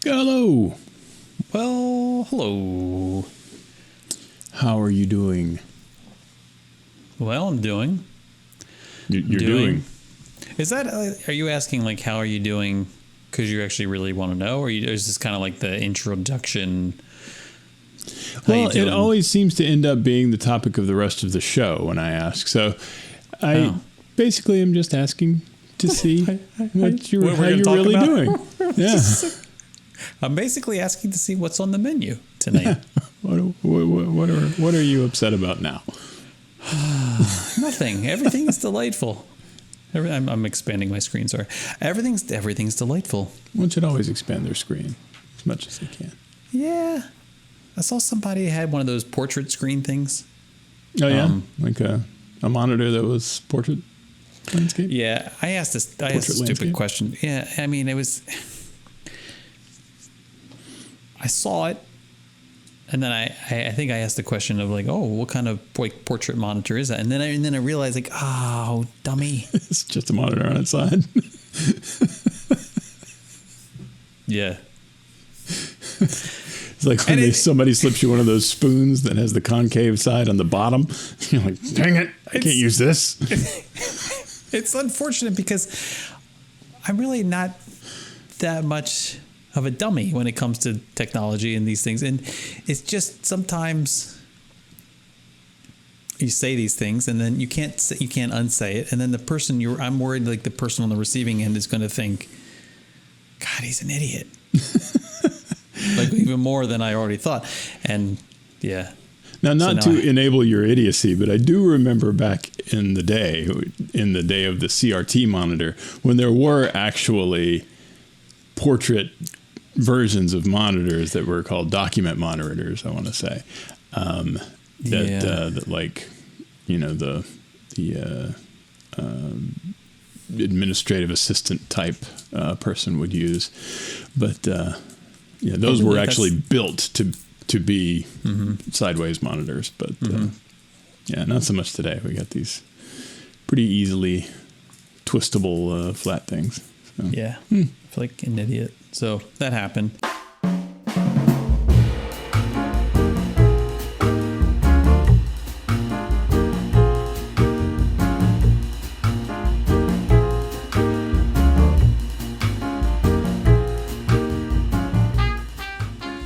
Hello. Well, hello. How are you doing? Well, I'm doing. You're doing. Is that, are you asking, like, how are you doing because you actually really want to know? Or is this kind of like the introduction? Well, it always seems to end up being the topic of the rest of the show when I ask. So I basically am just asking to see how you're really doing. Yeah. I'm basically asking to see what's on the menu tonight. Yeah. What are you upset about now? Nothing. Everything is delightful. I'm expanding my screen. Sorry. Everything's delightful. One should always expand their screen as much as they can. Yeah. I saw somebody had one of those portrait screen things. Oh yeah, like a monitor that was portrait landscape. Yeah, I asked a stupid question. Yeah, I mean it was. I saw it, and then I think I asked the question of like, oh, what kind of portrait monitor is that? And then I realized like, oh, dummy, it's just a monitor on its side. Yeah. It's like when somebody slips you one of those spoons that has the concave side on the bottom. You're like, dang it, I can't use this. It's unfortunate because I'm really not that much of a dummy when it comes to technology and these things. And it's just sometimes you say these things and then you can't unsay it. And then the person I'm worried like the person on the receiving end is going to think, God, he's an idiot. Like even more than I already thought. And yeah. Now, not to enable your idiocy, but I do remember back in the day of the CRT monitor, when there were actually portrait versions of monitors that were called document monitors, I want to say, that like, you know, the administrative assistant type person would use. But yeah, those were actually built to be sideways monitors, but yeah, not so much today. We got these pretty easily twistable flat things. So. Yeah, I feel like an idiot. So that happened.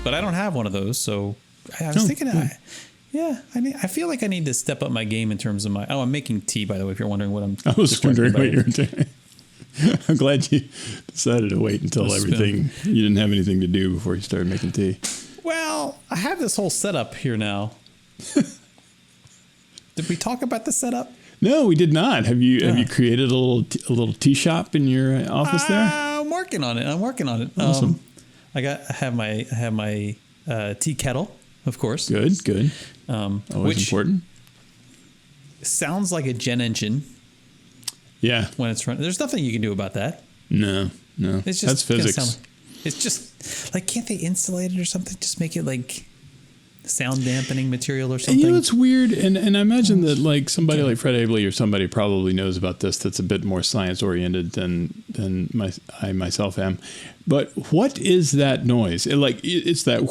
But I don't have one of those, so I was thinking, I feel like I need to step up my game in terms of my. Oh, I'm making tea, by the way. If you're wondering what I'm. I was wondering what you're doing. I'm glad you decided to wait until you didn't have anything to do before you started making tea. Well, I have this whole setup here now. Did we talk about the setup? No, we did not. Have you created a little tea shop in your office there? I'm working on it. Awesome. I have my tea kettle, of course. Good. Always important. Sounds like a jet engine. Yeah. When it's running, there's nothing you can do about that. No. It's just, that's physics. It's just like, can't they insulate it or something? Just make it like sound dampening material or something. You know, it's weird, and I imagine that like somebody like Fred Abley or somebody probably knows about this. That's a bit more science oriented than I myself am. But what is that noise? It's that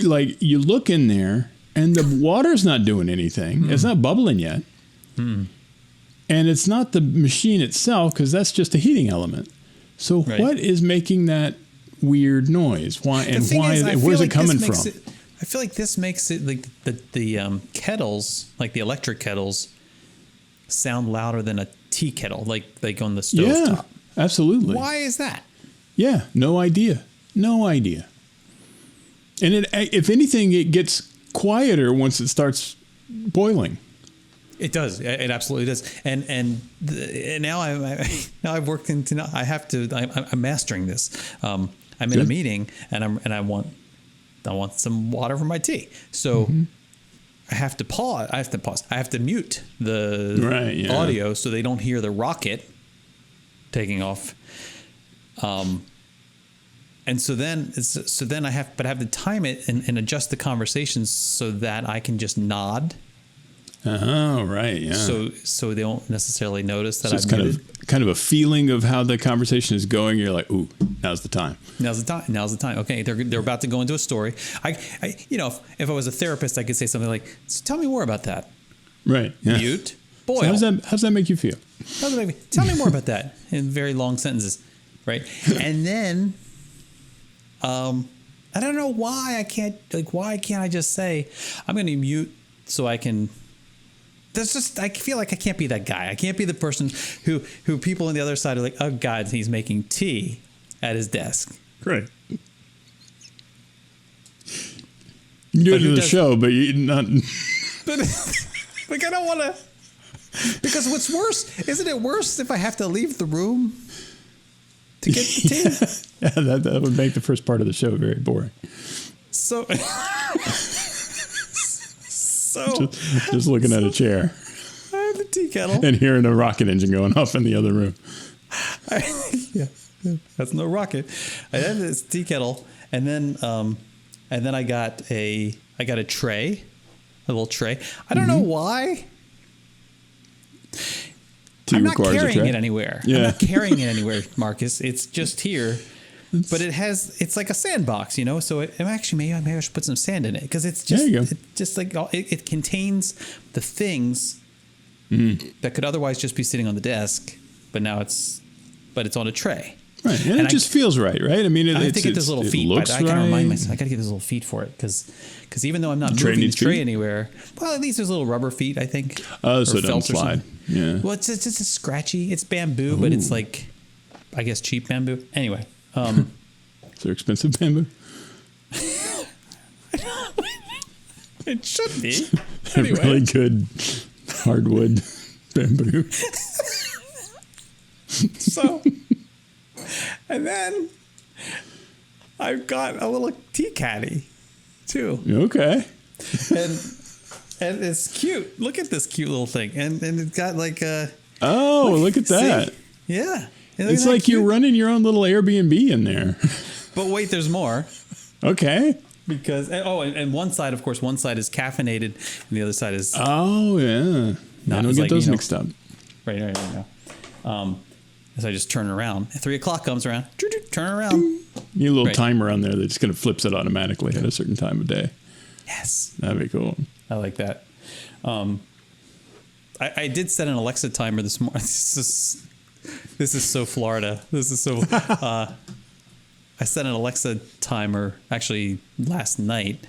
like you look in there and the water's not doing anything. It's not bubbling yet. And it's not the machine itself, because that's just a heating element. So what is making that weird noise? Why and why? Where's it coming from? I feel like this makes it like the kettles, like the electric kettles, sound louder than a tea kettle, like on the stove top. Absolutely. Why is that? Yeah, no idea. And if anything, it gets quieter once it starts boiling. It does. It absolutely does. And now I've worked into. I'm mastering this. I'm in a meeting and I want some water for my tea. So I have to pause. I have to mute the audio so they don't hear the rocket taking off. And so then I have to time it and adjust the conversations so that I can just nod. Oh, right. Yeah. So they don't necessarily notice that So it's I'm muted. kind of a feeling of how the conversation is going. You're like, ooh, now's the time. Now's the time. Okay, they're about to go into a story. I if I was a therapist, I could say something like, so "Tell me more about that." Right. Yeah. Mute. Boil. So how does that make you feel? Tell me more about that in very long sentences, right? And then, I don't know why I can't. Like, why can't I just say, "I'm going to mute so I can." I feel like I can't be that guy. I can't be the person who people on the other side are like, oh God, he's making tea at his desk. Great. You can do it in the show, but you're not. But like, I don't want to. Because what's worse, isn't it worse if I have to leave the room to get the tea? Yeah, that would make the first part of the show very boring. So. Just looking at a chair. I have the tea kettle. And hearing a rocket engine going off in the other room. Yeah, that's no rocket. I have this tea kettle, and then I got a tray, a little tray. I don't know why. Tea I'm not requires a carrying tray? it anywhere. Yeah. I'm not carrying it anywhere, Marcus. It's just here. But it's like a sandbox, So maybe I should put some sand in it because it's just, there you go. It's just like it contains the things that could otherwise just be sitting on the desk, but now it's on a tray. Right, and it just feels right? I mean, I have to get those little feet. Looks I gotta right. remind myself. I got to get those little feet for it because even though I'm not moving the tray anywhere, well, at least there's little rubber feet. I think. Oh, so it doesn't slide. Yeah. Well, it's just scratchy. It's bamboo, but it's like, I guess, cheap bamboo. Anyway. Is there expensive bamboo? It should be. Anyway. Really good hardwood bamboo. So, and then I've got a little tea caddy too. Okay. And it's cute. Look at this cute little thing. And it's got like a... Oh, look at that. See? Yeah. It's like cute? You're running your own little Airbnb in there. But wait, there's more. Okay. Because, and one side, of course, one side is caffeinated and the other side is... Oh, yeah. I don't get those mixed up. Right. As I just turn around. At 3 o'clock comes around. Turn around. You need a little timer on there that just kind of flips it automatically at a certain time of day. Yes. That'd be cool. I like that. I did set an Alexa timer this morning. This is so Florida. This is so... I set an Alexa timer actually last night,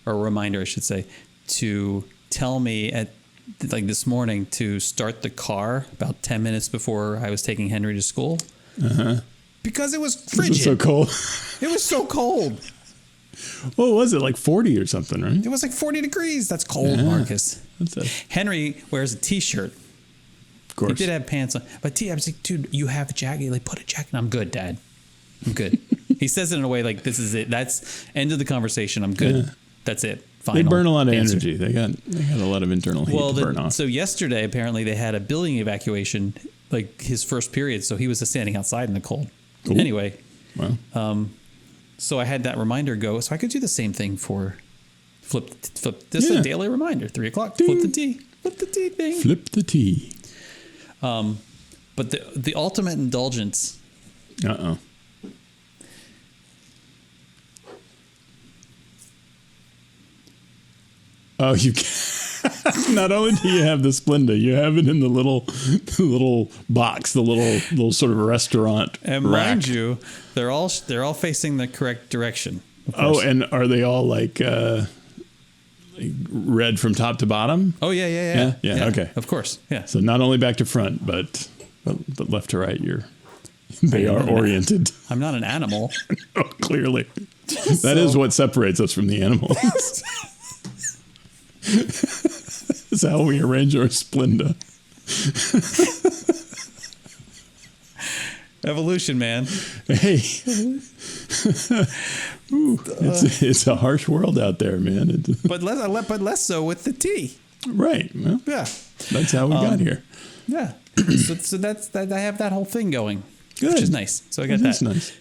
or a reminder, I should say, to tell me at like this morning to start the car about 10 minutes before I was taking Henry to school. Because it was frigid. It was so cold. It was so cold. What was it, like 40 or something, right? It was like 40 degrees. That's cold, Marcus. That's Henry wears a T-shirt. Of course. He did have pants on. But I was like, dude, you have a jacket. Like, put a jacket on. I'm good, Dad. I'm good. He says it in a way like, this is it. That's end of the conversation. I'm good. Yeah. That's it. Final they burn a lot of answer. energy. They got a lot of internal heat to burn off. So yesterday, apparently, they had a building evacuation, like his first period. So he was just standing outside in the cold. Ooh. Anyway. Wow. So I had that reminder go. So I could do the same thing for flip. This is a daily reminder. 3 o'clock. Ding. Flip the tea. Flip the tea thing. Flip the tea. But the ultimate indulgence. Oh, you not only do you have the Splenda, you have it in the little box, the little sort of restaurant. And rack. Mind you, they're all facing the correct direction. Oh, and are they all like red from top to bottom? Oh yeah. Okay, of course. Yeah. So not only back to front, but left to right, they are oriented. I'm not an animal. Oh, clearly, that is what separates us from the animals. That's how we arrange our Splenda. Evolution, man. Hey. Ooh, it's a harsh world out there, man. But less so with the tea. Right. Well, yeah. That's how we got here. Yeah. So that's that. I have that whole thing going. Good. Which is nice. So I got that. That's nice.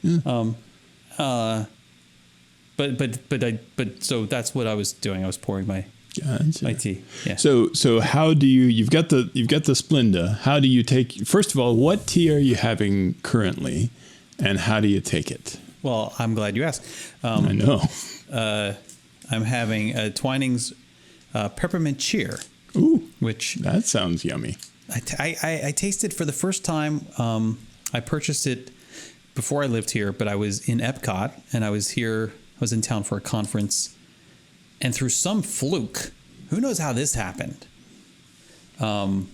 Yeah. But so that's what I was doing. I was pouring my Gotcha. My tea. Yeah. So how do you've got the Splenda. How do you take, first of all, what tea are you having currently and how do you take it? Well, I'm glad you asked. I know. I'm having a Twinings peppermint cheer. Ooh, which that sounds yummy. I tasted for the first time. I purchased it before I lived here, but I was in Epcot and I was in town for a conference, and through some fluke, who knows how this happened, the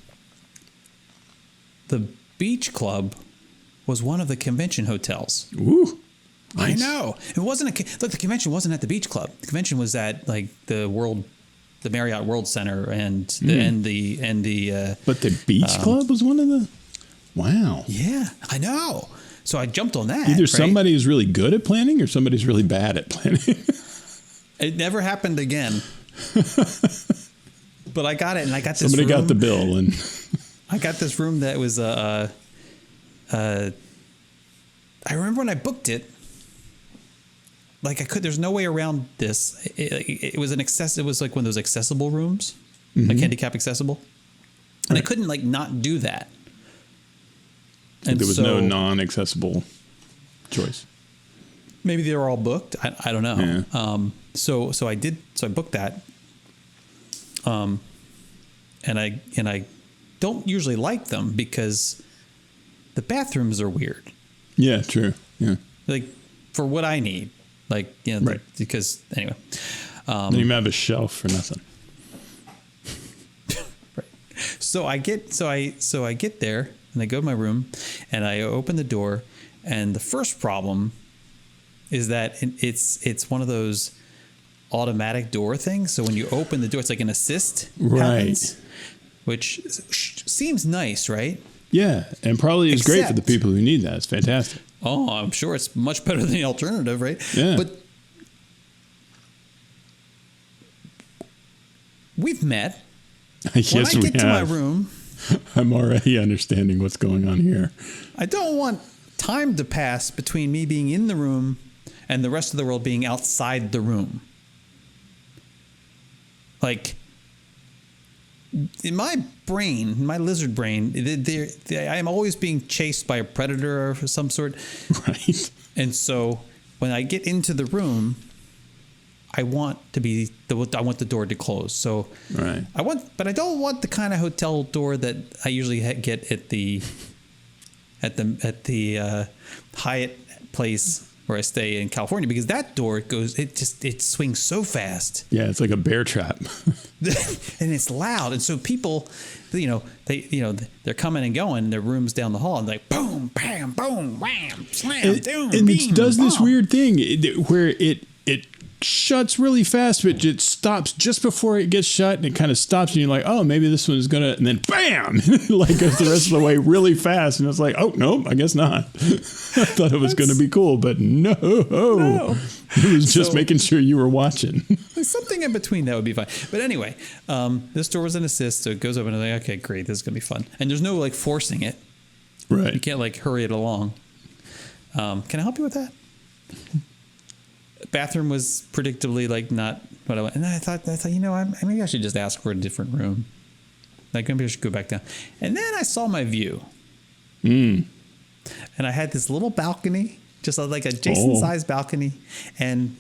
beach club was one of the convention hotels. Ooh, nice. I know. It wasn't look. The convention wasn't at the beach club. The convention was at like the Marriott World Center and the. But the beach club was one of the. Wow. Yeah, I know. So I jumped on that. Either somebody is really good at planning or somebody's really bad at planning. It never happened again. But I got it, and I got this. Somebody got the bill, and I got this room that was I remember when I booked it. Like there's no way around this. It was it was like one of those accessible rooms, like handicap accessible, and I couldn't like not do that. And there was no non-accessible choice. Maybe they were all booked. I don't know. Yeah. So I booked that. And I don't usually like them because the bathrooms are weird. Yeah, true. Yeah. Like for what I need. Like, you know, right. Because anyway. Then you have a shelf for nothing. Right. So I get there and I go to my room and I open the door, and the first problem is that it's one of those automatic door things. So when you open the door, it's like an assist happens, which seems nice, right? Yeah, and probably is great for the people who need that. It's fantastic. Oh, I'm sure it's much better than the alternative, right? Yeah. But we've met. Yes, when I get to my room, I'm already understanding what's going on here. I don't want time to pass between me being in the room and the rest of the world being outside the room. Like, in my brain, my lizard brain, I am always being chased by a predator of some sort. Right. And so when I get into the room, I want the door to close. So right. But I don't want the kind of hotel door that I usually get at the Hyatt place where I stay in California, because that door it swings so fast. Yeah, it's like a bear trap. And it's loud, and so people, they're coming and going. Their rooms down the hall, and like boom, bam, boom, wham, slam, boom, and beam, it does this bomb. weird thing where it shuts really fast, but it stops just before it gets shut, and it kind of stops, and you're like, oh, maybe this one is gonna, and then bam, like goes the rest of the way really fast, and it's like, oh no, I guess not. I thought it was gonna be cool, but no. It was just making sure you were watching. Something in between that would be fine. But anyway, this door was an assist, so it goes open, and I'm like, okay, great, this is gonna be fun. And there's no like forcing it. Right. You can't like hurry it along. Can I help you with that? Bathroom was predictably like not what I want, and I thought maybe I should just ask for a different room. Like maybe I should go back down. And then I saw my view, and I had this little balcony, just like a Jason-sized balcony, and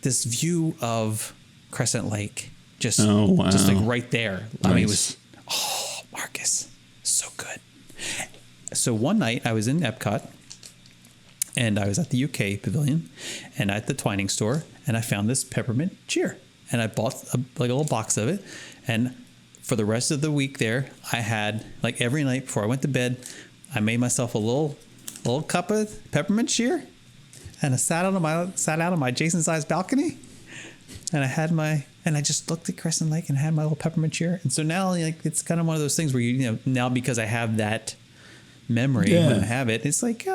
this view of Crescent Lake, just like right there. Nice. I mean, it was Marcus, so good. So one night I was in Epcot. And I was at the UK pavilion and at the Twining store, and I found this peppermint cheer, and I bought a little box of it. And for the rest of the week there, I had like every night before I went to bed, I made myself a little cup of peppermint cheer, and I sat out on my Jason-sized balcony, and I just looked at Crescent Lake and had my little peppermint cheer. And so now like it's kind of one of those things where now because I have that memory when I have it, it's like.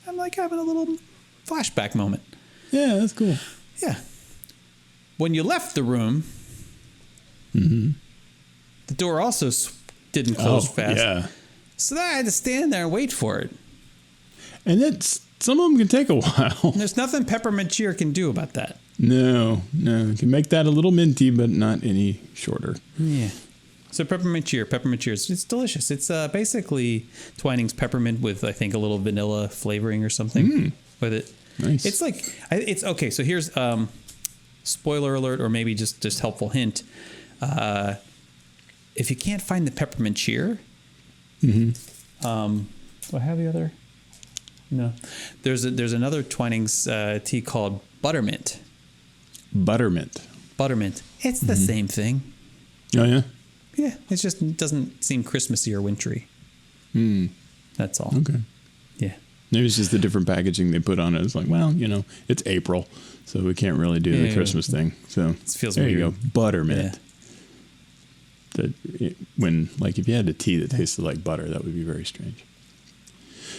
I'm like having a little flashback moment. Yeah, that's cool. Yeah. When you left the room, the door also didn't close fast. Yeah. So then I had to stand there and wait for it. And that's some of them can take a while. There's nothing peppermint cheer can do about that. No. You can make that a little minty, but not any shorter. Yeah. So peppermint cheer, it's delicious. It's basically Twinings peppermint with, I think, a little vanilla flavoring or something with it. Nice. It's like, it's okay. So here's spoiler alert, or maybe just helpful hint. If you can't find the peppermint cheer, do I have the other? No. There's another Twinings tea called Buttermint. Buttermint. It's the same thing. Oh, yeah? Yeah, it doesn't seem Christmassy or wintry. That's all. Okay. Yeah. Maybe it's just the different packaging they put on it. It's like, well, it's April, so we can't really do the Christmas thing. So it feels there weird. You go. Buttermint. Yeah. If you had a tea that tasted like butter, that would be very strange.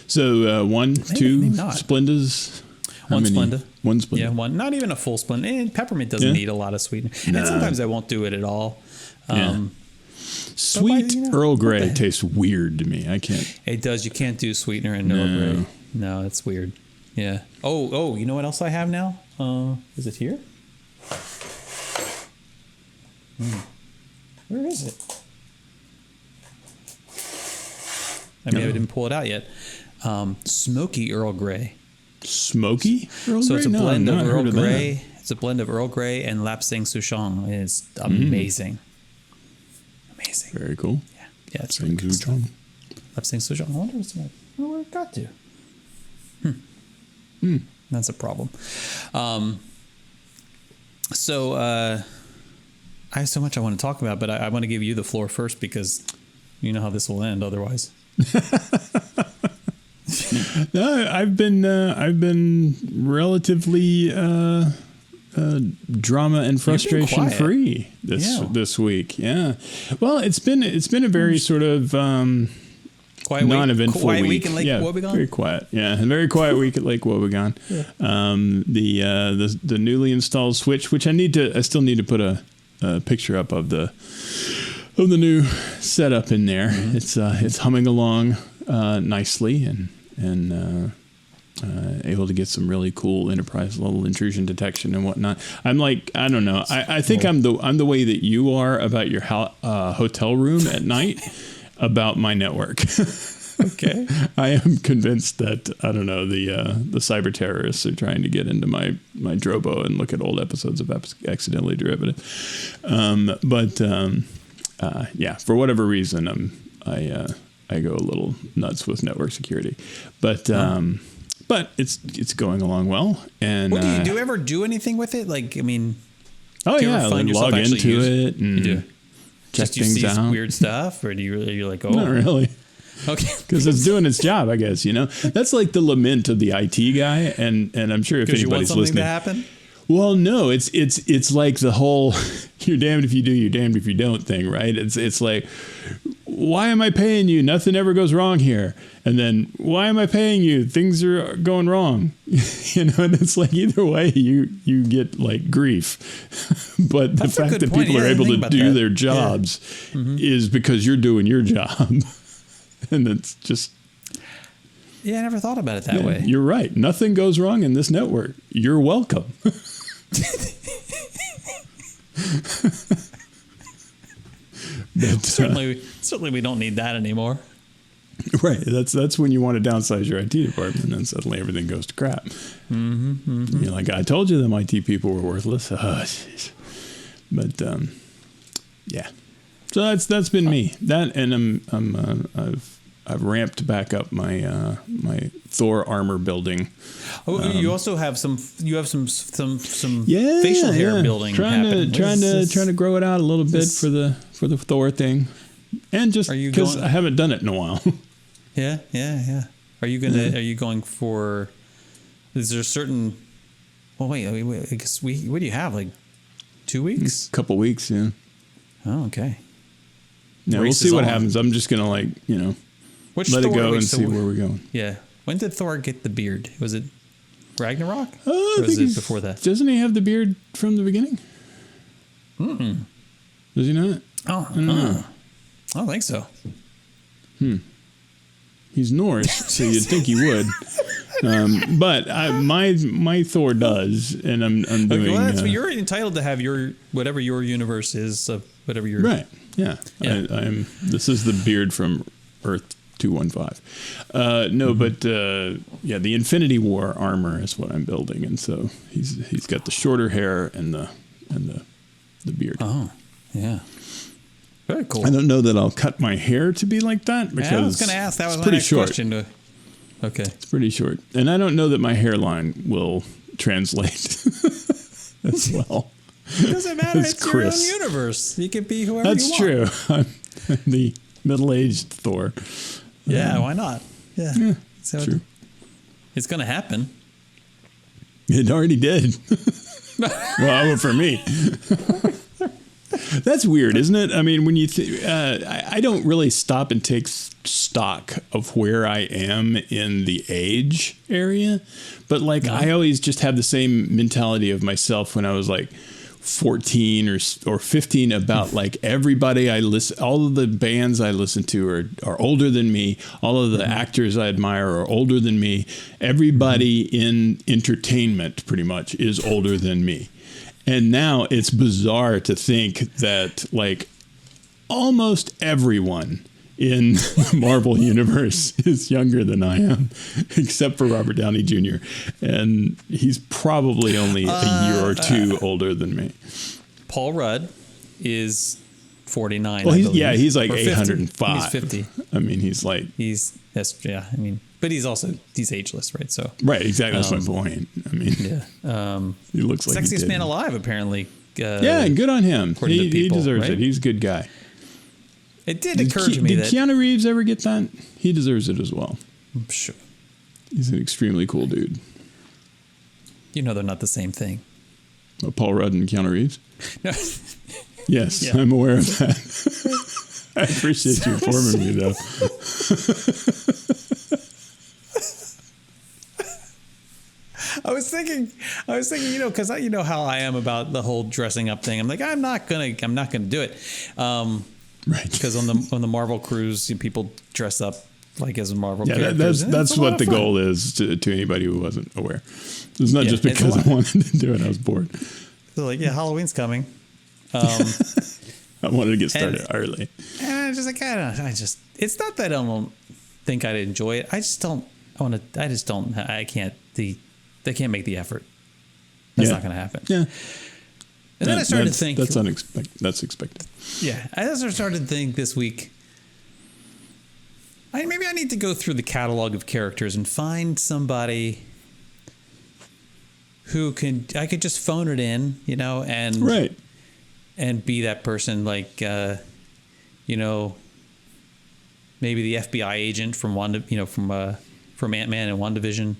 So maybe 2 Splendas. One Splenda. One Splenda. Yeah, one. Not even a full Splenda. And peppermint doesn't need a lot of sweetener. Nah. And sometimes I won't do it at all. Sweet Earl Grey tastes weird to me. I can't. It does. You can't do sweetener in Earl Grey. No, it's weird. Yeah. Oh, you know what else I have now? Is it here? Where is it? I didn't pull it out yet. Smoky Earl Grey. Smoky Earl Grey? So it's a blend of Earl Grey. It's a blend of Earl Grey and Lapsang Souchong. It's amazing. Amazing. Very cool. Yeah, it's really good stuff. Lapsang Souchong. I wonder where it got to. That's a problem. So I have so much I want to talk about, but I want to give you the floor first because you know how this will end otherwise. No, I've been relatively drama and frustration free this week. Yeah. Well, it's been a very sort of non-eventful week in Lake Wobegon. Very quiet. Yeah, a very quiet week at Lake Wobegon. The newly installed switch, which I still need to put a picture up of the new setup in there. It's humming along nicely and able to get some really cool enterprise level intrusion detection and whatnot. I'm like, I don't know. I think I'm the way that you are about your hotel room at night about my network. Okay. I am convinced that, I don't know, the cyber terrorists are trying to get into my Drobo and look at old episodes of Accidentally Derivative. For whatever reason, I go a little nuts with network security, but it's going along well. And do you ever do anything with it? Like, I mean, log into it and check things out. Weird stuff, or you're like, not really. Okay, because it's doing its job, I guess. That's like the lament of the IT guy, and I'm sure if anybody's listening, to happen. Well, no, it's like the whole "you're damned if you do, you're damned if you don't" thing, right? It's like, why am I paying you? Nothing ever goes wrong here. And then, why am I paying you? Things are going wrong. And it's like either way, you get like grief. But the fact that people are able to do their jobs is because you're doing your job. And it's just... Yeah, I never thought about it that way. You're right. Nothing goes wrong in this network. You're welcome. But, certainly we don't need that anymore. Right. That's when you want to downsize your IT department and suddenly everything goes to crap. You're like, I told you them IT people were worthless. Oh, jeez. But yeah. So that's been me. That, and I've ramped back up my my Thor armor building. Oh, you also have some facial hair building. Trying to grow it out a little bit for the Thor thing, and just because I haven't done it in a while. Yeah. Are you going for? Is there a certain? Well, wait. I guess what do you have? Like 2 weeks? A couple weeks, yeah. Oh, okay. Yeah, we'll see what happens. I'm just gonna let it go and see where we're going. Yeah. When did Thor get the beard? Was it Ragnarok? Or was it before that? Doesn't he have the beard from the beginning? Does he not? Oh, I don't know. I don't think so. He's Norse, so you'd think he would. But my Thor does, and I'm doing. Well, that's you're entitled to have your whatever your universe is, whatever your right. Yeah, yeah. I'm. This is the beard from Earth 215. No, but yeah, the Infinity War armor is what I'm building, and so he's got the shorter hair and the beard. Oh, yeah. Very cool. I don't know that I'll cut my hair to be like that because I was going to ask. That was my pretty next short. question. Okay. It's pretty short, and I don't know that my hairline will translate as well. It doesn't matter. It's It's your Chris. own universe. You can be whoever That's you want. true. I'm the middle-aged Thor. Yeah, why not? Yeah. So true. It's going to happen. It already did. Well, for me. That's weird, isn't it? I mean, when you I don't really stop and take stock of where I am in the age area, but like I always just have the same mentality of myself when I was like 14 or 15 about like everybody I listen, all of the bands I listen to are older than me. All of the actors I admire are older than me. Everybody in entertainment pretty much is older than me. And now it's bizarre to think that like almost everyone in the Marvel universe is younger than I am, except for Robert Downey Jr. And he's probably only a year or two older than me. Paul Rudd is 49. Well, I believe. he's like Or 50. 805. He's 50. I mean, he's like... I mean, but he's ageless, right? So Right, exactly. That's my point. I mean, he looks like sexiest man alive, apparently. Yeah, good on him. He deserves right? it. He's a good guy. It did occur to me did that Keanu Reeves ever get that? He deserves it as well. I'm sure. He's an extremely cool dude. You know they're not the same thing. Paul Rudd and Keanu Reeves? No. Yes, Yeah. I'm aware of that. I appreciate you informing me, though. I was thinking, because you know how I am about the whole dressing up thing. I'm like, I'm not gonna do it. Right. Because on the Marvel cruise, people dress up like as Marvel Yeah, characters. that's what the goal is to anybody who wasn't aware. It's not just it's because I wanted to do it. I was bored. So like, yeah, Halloween's coming. I wanted to get started early. And I was just like, it's not that I don't think I'd enjoy it. I just don't want to. I just don't. I can't. They can't make the effort. That's not going to happen. Yeah. And then I started to think that's unexpected. That's expected. Yeah, I also started to think this week. Maybe I need to go through the catalog of characters and find somebody who I could just phone it in, and right, and be that person, like, maybe the FBI agent from from Ant-Man and WandaVision.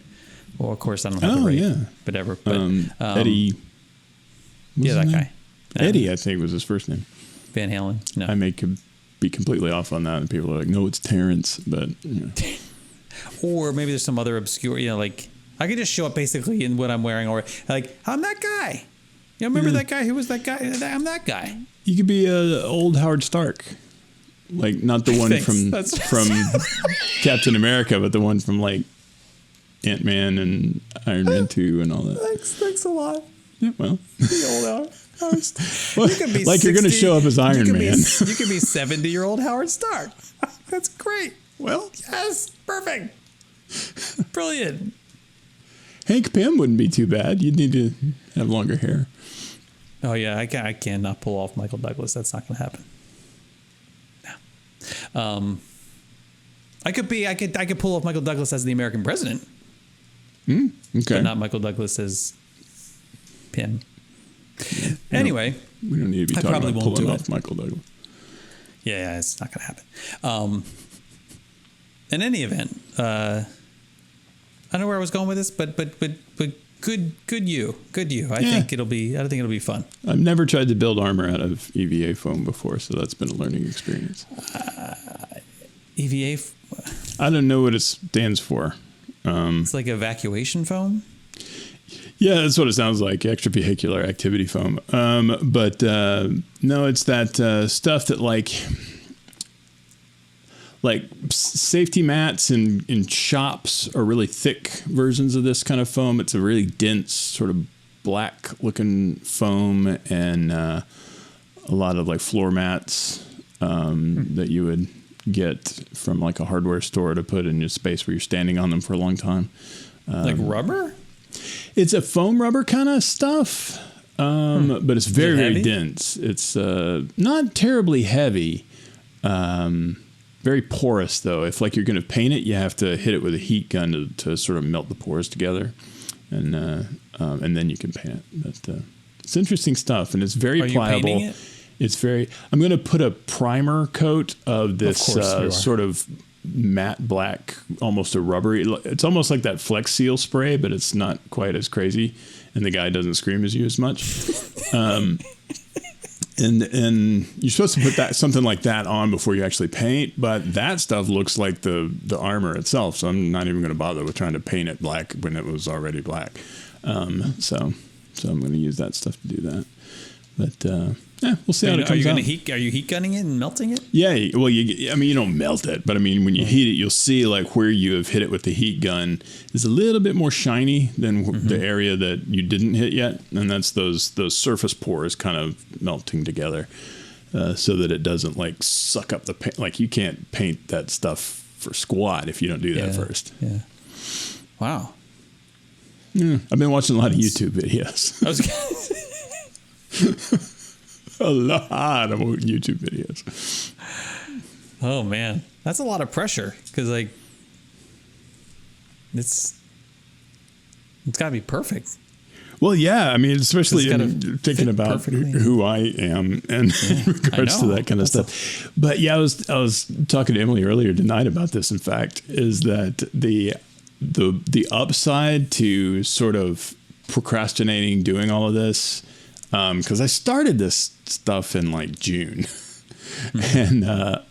Well, of course, I don't have the rate, whatever. But Eddie. That guy. Eddie, I think was his first name. Van Halen. No, I may be completely off on that, and people are like, "No, it's Terrence." But or maybe there's some other obscure, like I could just show up basically in what I'm wearing, or like I'm that guy. Remember that guy? Who was that guy? I'm that guy. You could be old Howard Stark, like not the one from Captain America, but the one from like Ant-Man and Iron Man 2 and all that. Thanks a lot. Yeah, well, The old Howard. Well, you could be like 60, you're going to show up as Iron Man. You could be 70-year-old Howard Stark. That's great. Well, yes, perfect, brilliant. Hank Pym wouldn't be too bad. You'd need to have longer hair. Oh yeah, I cannot pull off Michael Douglas. That's not going to happen. No. I could pull off Michael Douglas as the American president. Okay. But not Michael Douglas as Pym. Yeah, anyway, we don't need to be talking about pulling off Michael Douglas. Yeah, it's not going to happen. In any event, I don't know where I was going with this, but good you. I think it'll be fun. I've never tried to build armor out of EVA foam before, so that's been a learning experience. EVA. I don't know what it stands for. It's like evacuation foam. Yeah, that's what it sounds like. Extravehicular activity foam. But no, it's that stuff that like like safety mats in shops are really thick versions of this kind of foam. It's a really dense sort of black looking foam, and a lot of like floor mats that you would get from like a hardware store to put in your space where you're standing on them for a long time. Like rubber? It's a foam rubber kind of stuff, but it's very, very dense. It's not terribly heavy. Very porous though. If like you're going to paint it, you have to hit it with a heat gun to sort of melt the pores together, and then you can paint it. But it's interesting stuff, and it's very pliable. You painting it? It's very. I'm going to put a primer coat of this sort of matte black, almost a rubbery. It's almost like that Flex Seal spray, but it's not quite as crazy, and the guy doesn't scream as you as much. And you're supposed to put something like that on before you actually paint, but that stuff looks like the armor itself. So I'm not even going to bother with trying to paint it black when it was already black. So I'm going to use that stuff to do that. But we'll see how it comes out. Are you heat gunning it and melting it? Yeah. Well, you don't melt it, but I mean, when you heat it, you'll see like where you have hit it with the heat gun is a little bit more shiny than the area that you didn't hit yet, and that's those surface pores kind of melting together, so that it doesn't like suck up the paint. Like you can't paint that stuff for squat if you don't do that first. Yeah. Wow. Yeah, I've been watching a lot of YouTube videos. A lot of YouTube videos. Oh man, that's a lot of pressure because like it's got to be perfect. Well, yeah, I mean, especially thinking about who I am and in regards to that kind of stuff. But yeah, I was talking to Emily earlier tonight about this. In fact, is that the upside to sort of procrastinating doing all of this. Because I started this stuff in like June, and I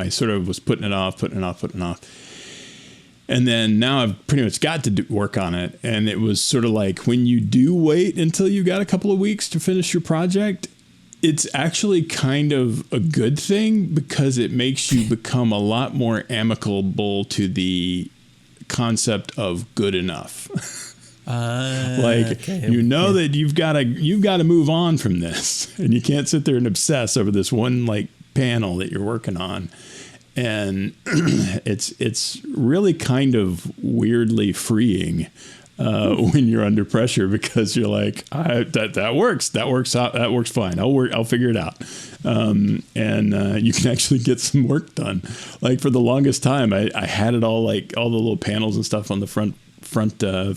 sort of was putting it off, and then now I've pretty much got to work on it. And it was sort of like when you do wait until you got a couple of weeks to finish your project, it's actually kind of a good thing because it makes you become a lot more amicable to the concept of good enough. That you've got to move on from this, and you can't sit there and obsess over this one like panel that you're working on. And it's really kind of weirdly freeing when you're under pressure, because you're like, that works fine. I'll figure it out. You can actually get some work done. Like for the longest time, I had it all, like all the little panels and stuff on the front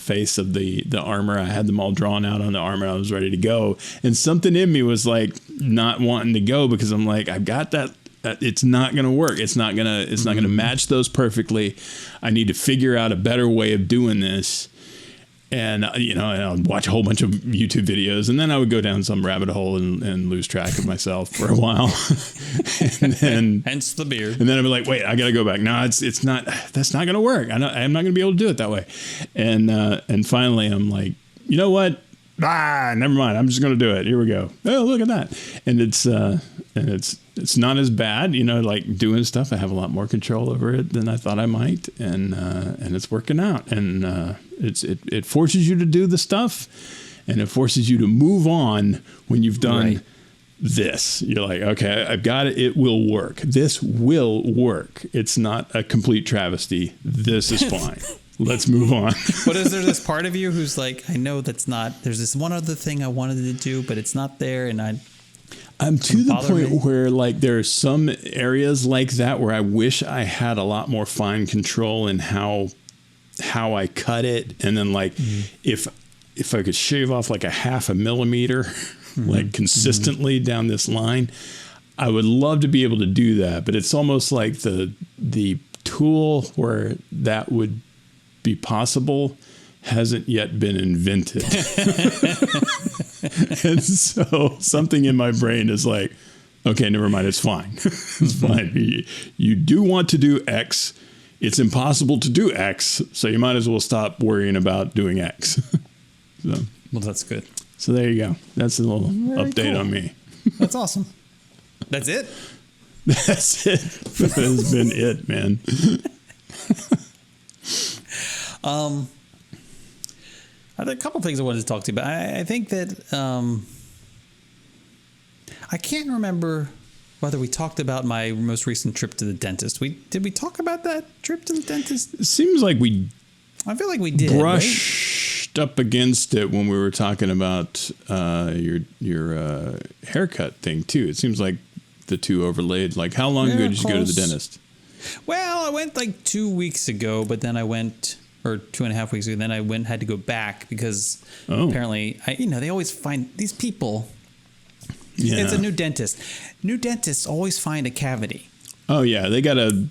face of the armor. I had them all drawn out on the armor. I was ready to go. And something in me was like not wanting to go, because I'm like, I've got that. It's not going to work. It's not going to match those perfectly. I need to figure out a better way of doing this. And, and I'll watch a whole bunch of YouTube videos, and then I would go down some rabbit hole and lose track of myself for a while. And then, hence the beard. And then I'd be like, wait, I got to go back. No, that's not going to work. I'm not going to be able to do it that way. And finally I'm like, you know what? Never mind. I'm just going to do it. Here we go. Oh, look at that. And it's not as bad, like doing stuff. I have a lot more control over it than I thought I might. And it's working out. And, it forces you to do the stuff, and it forces you to move on when you've done this. You're like, okay, I've got it. It will work. This will work. It's not a complete travesty. This is fine. Let's move on. But is there this part of you who's like, I know that's not, there's this one other thing I wanted to do, but it's not there, and I'm to the point where like there are some areas like that where I wish I had a lot more fine control in how I cut it, and then like if I could shave off like a 0.5 millimeter like consistently down this line, I would love to be able to do that. But it's almost like the tool where that would be possible hasn't yet been invented. And so something in my brain is like, okay, never mind, it's fine. It's fine. You do want to do X. It's impossible to do X, so you might as well stop worrying about doing X. Well, that's good. So there you go. That's a little update on me. That's awesome. That's it? That's it. That has been it, man. I had a couple things I wanted to talk to you about. I think that I can't remember whether we talked about my most recent trip to the dentist. Did we talk about that trip to the dentist? It seems like we I feel like we did. Brushed up against it when we were talking about your haircut thing too. It seems like the two overlaid. Like, how long ago did you go to the dentist? Well, I went like 2 weeks ago, but then I went, or 2.5 weeks ago. Then I had to go back because apparently, they always find these people. Yeah. It's a new dentist. New dentists always find a cavity. Oh yeah, they gotta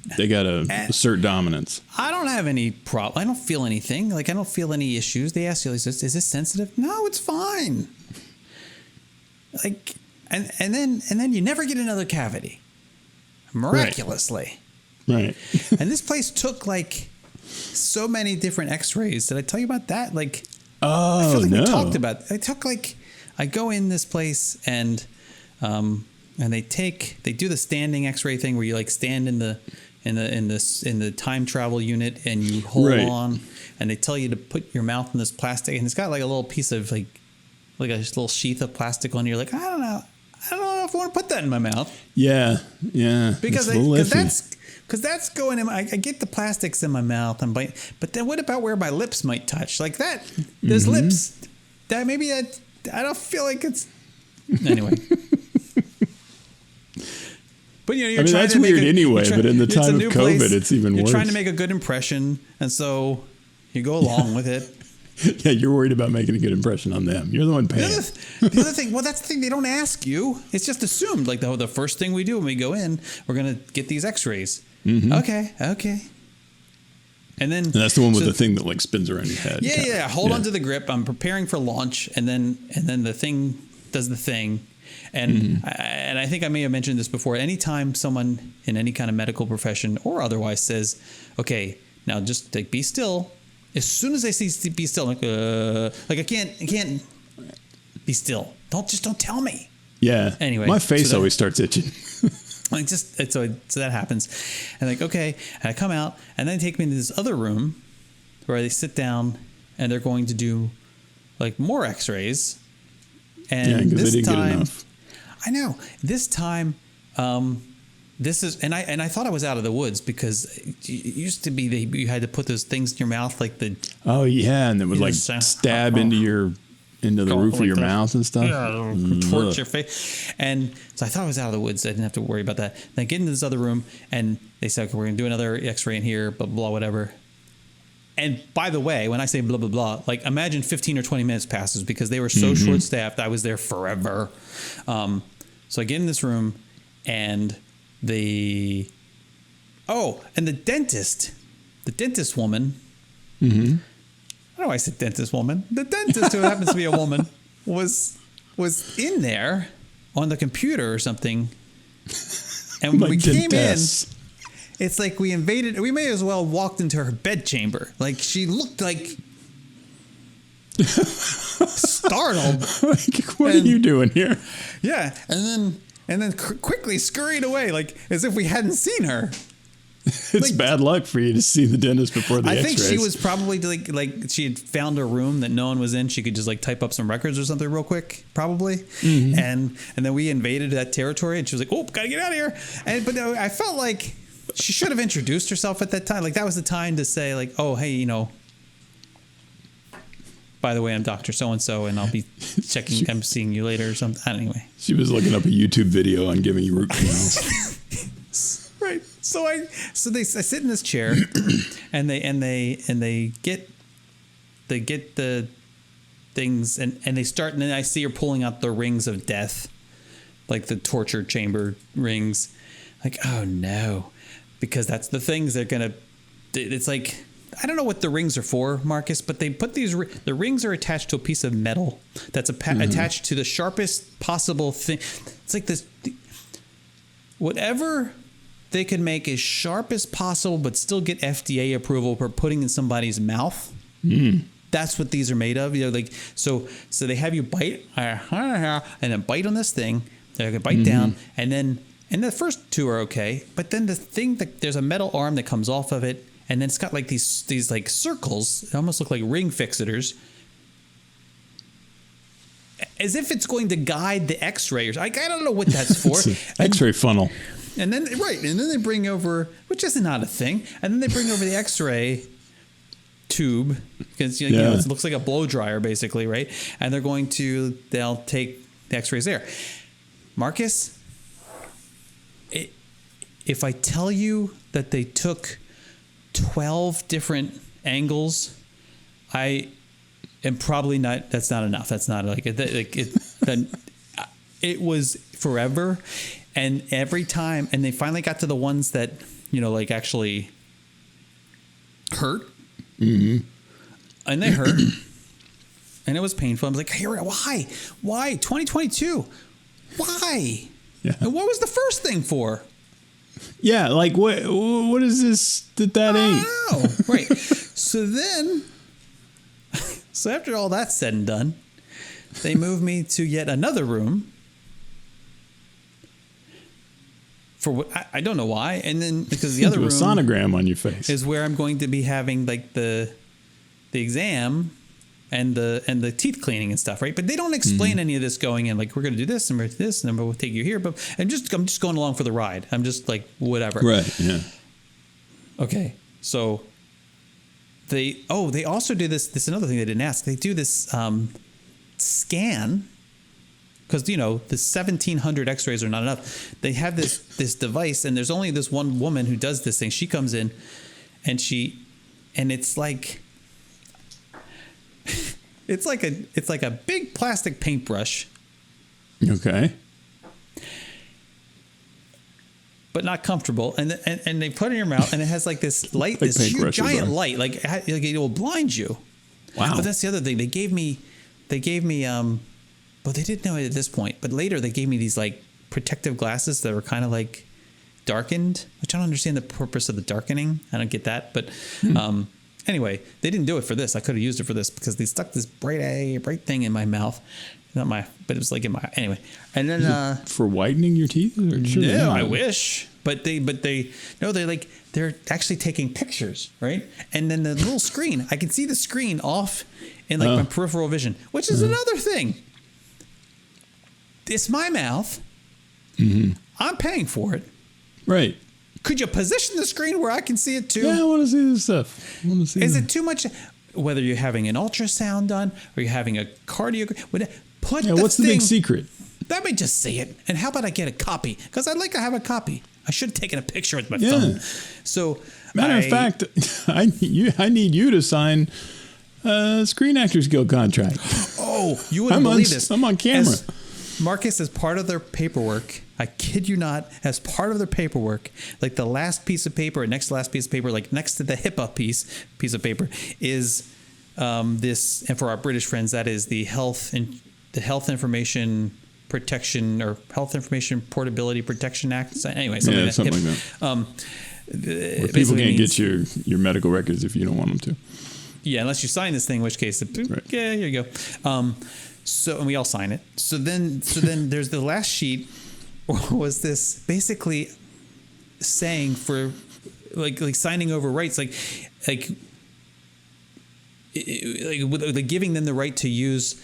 assert dominance. I don't have any problem. I don't feel anything. Like, I don't feel any issues. They ask you, is this sensitive? No, it's fine. Like, and then you never get another cavity, miraculously. Right. And this place took like so many different X-rays. Did I tell you about that? Like, I feel like we talked about it. I go in this place and they do the standing X-ray thing where you like stand in the time travel unit and you hold on, and they tell you to put your mouth in this plastic, and it's got like a little piece of like a little sheath of plastic on. You're like, I don't know if I want to put that in my mouth. Yeah. Because that's going in. I get the plastics in my mouth and bite, but then what about where my lips might touch? Like that, there's lips. I don't feel like it's anyway. But you're trying that's to weird anyway. But in the time of COVID, place, it's even worse. You're trying to make a good impression, and so you go along with it. Yeah, you're worried about making a good impression on them. You're the one paying. The other thing, that's the thing. They don't ask you. It's just assumed. Like the first thing we do when we go in, we're gonna get these X-rays. Mm-hmm. Okay. And that's the one with the thing that like spins around your head. Yeah. Hold on to the grip. I'm preparing for launch, and then the thing does the thing. And I think I may have mentioned this before. Anytime someone in any kind of medical profession or otherwise says, "Okay, now just like be still," as soon as I see "be still," like I can't be still. Don't tell me. Yeah. Anyway, my face always starts itching. Like so that happens, and like okay, and I come out, and then they take me into this other room where they sit down, and they're going to do like more X-rays. And because they didn't get enough. I know. This time, this is, and I thought I was out of the woods because it used to be you had to put those things in your mouth, like the. Oh yeah, and it would like stab into the roof of your mouth and stuff. Yeah, torch your face. And so I thought I was out of the woods. I didn't have to worry about that. Then I get into this other room, and they said, "Okay, we're gonna do another X-ray in here, blah blah whatever." And by the way, when I say blah, blah, blah, like imagine 15 or 20 minutes passes because they were so short-staffed. I was there forever. So I get in this room and the dentist woman, I don't know why I said dentist woman. The dentist, who happens to be a woman, was in there on the computer or something. And when we came in... It's like we may as well walked into her bedchamber. Like she looked like startled. Like, what are you doing here? Yeah. And then quickly scurried away, like as if we hadn't seen her. It's like, bad luck for you to see the dentist before the X-rays. I think she was probably like she had found a room that no one was in. She could just like type up some records or something real quick, probably. Mm-hmm. And then we invaded that territory, and she was like, "Oh, gotta get out of here." But no, I felt like she should have introduced herself at that time. Like that was the time to say like, "Oh, hey, by the way, I'm Dr. So-and-so, and I'll be checking. I'm seeing you later or something." Anyway. She was looking up a YouTube video on giving you root canals. Right. So I sit in this chair, and they get the things, and they start, and then I see her pulling out the rings of death, like the torture chamber rings. Like, oh no. Because that's the things they're going to... It's like... I don't know what the rings are for, Marcus, but they put these... The rings are attached to a piece of metal that's attached to the sharpest possible thing. It's like this... Whatever they can make as sharp as possible, but still get FDA approval for putting in somebody's mouth. That's what these are made of. Like so they have you bite and then bite on this thing. They're going to bite down, and then And the first two are okay, but then the thing that there's a metal arm that comes off of it, and then it's got like these like circles. They almost look like ring fixators, as if it's going to guide the X-ray. I don't know what that's for. X-ray funnel. And then they bring over, which is not a thing, and then they bring over the X-ray tube, because you know, it looks like a blow dryer basically, right? And they'll take the X-rays there. Marcus, if I tell you that they took 12 different angles, I am probably not. That's not enough. That's not like it was forever. And every time, and they finally got to the ones that, you know, like actually hurt. Mm-hmm. And they hurt. And it was painful. I was like, why? 2022? Why? Yeah. And what was the first thing for? Yeah, like what is this that ain't? I don't know. Right. So after all that's said and done, they moved me to yet another room. For what I don't know why, and then because the other room, a sonogram on your face, is where I'm going to be having like the exam and the teeth cleaning and stuff, right? But they don't explain any of this going in. Like, we're going to do this and we're going to do this, and then we'll take you here. But I'm just going along for the ride. I'm just like whatever. Right. Yeah. Okay. So they also do this. This is another thing they didn't ask. They do this scan. Because, you know, the 1,700 X-rays are not enough. They have this device, and there's only this one woman who does this thing. She comes in, and it's like a big plastic paintbrush. Okay. But not comfortable, and they put it in your mouth, and it has like this light, this huge giant light, like it will blind you. Wow. But that's the other thing. They gave me. Well, they didn't know it at this point, but later they gave me these like protective glasses that were kind of like darkened, which I don't understand the purpose of the darkening. I don't get that, but anyway, they didn't do it for this. I could have used it for this because they stuck this bright thing in my mouth, but it was like in my anyway. And then for whitening your teeth? No, I wish, but they're actually taking pictures, right? And then the little screen, I can see the screen off in like my peripheral vision, which is another thing. It's my mouth. Mm-hmm. I'm paying for it. Right. Could you position the screen where I can see it too? Yeah, I want to see this stuff. Is it too much? Whether you're having an ultrasound done or you're having a cardiogram, what's the big secret? Let me just see it. And how about I get a copy? Because I'd like to have a copy. I should have taken a picture with my phone. So, matter of fact, I need you to sign a Screen Actors Guild contract. Oh, you wouldn't believe this. I'm on camera. Marcus, as part of their paperwork, I kid you not, as part of their paperwork, like the last piece of paper, or next to the last piece of paper, like next to the HIPAA piece of paper, is this, and for our British friends, that is the Health Information Protection or Health Information Portability Protection Act. So anyway, something like that. Where people can't get your medical records if you don't want them to. Yeah, unless you sign this thing, in which case, right. Yeah, here you go. So, and we all sign it. So then there's the last sheet was this basically saying for like signing over rights, like giving them the right to use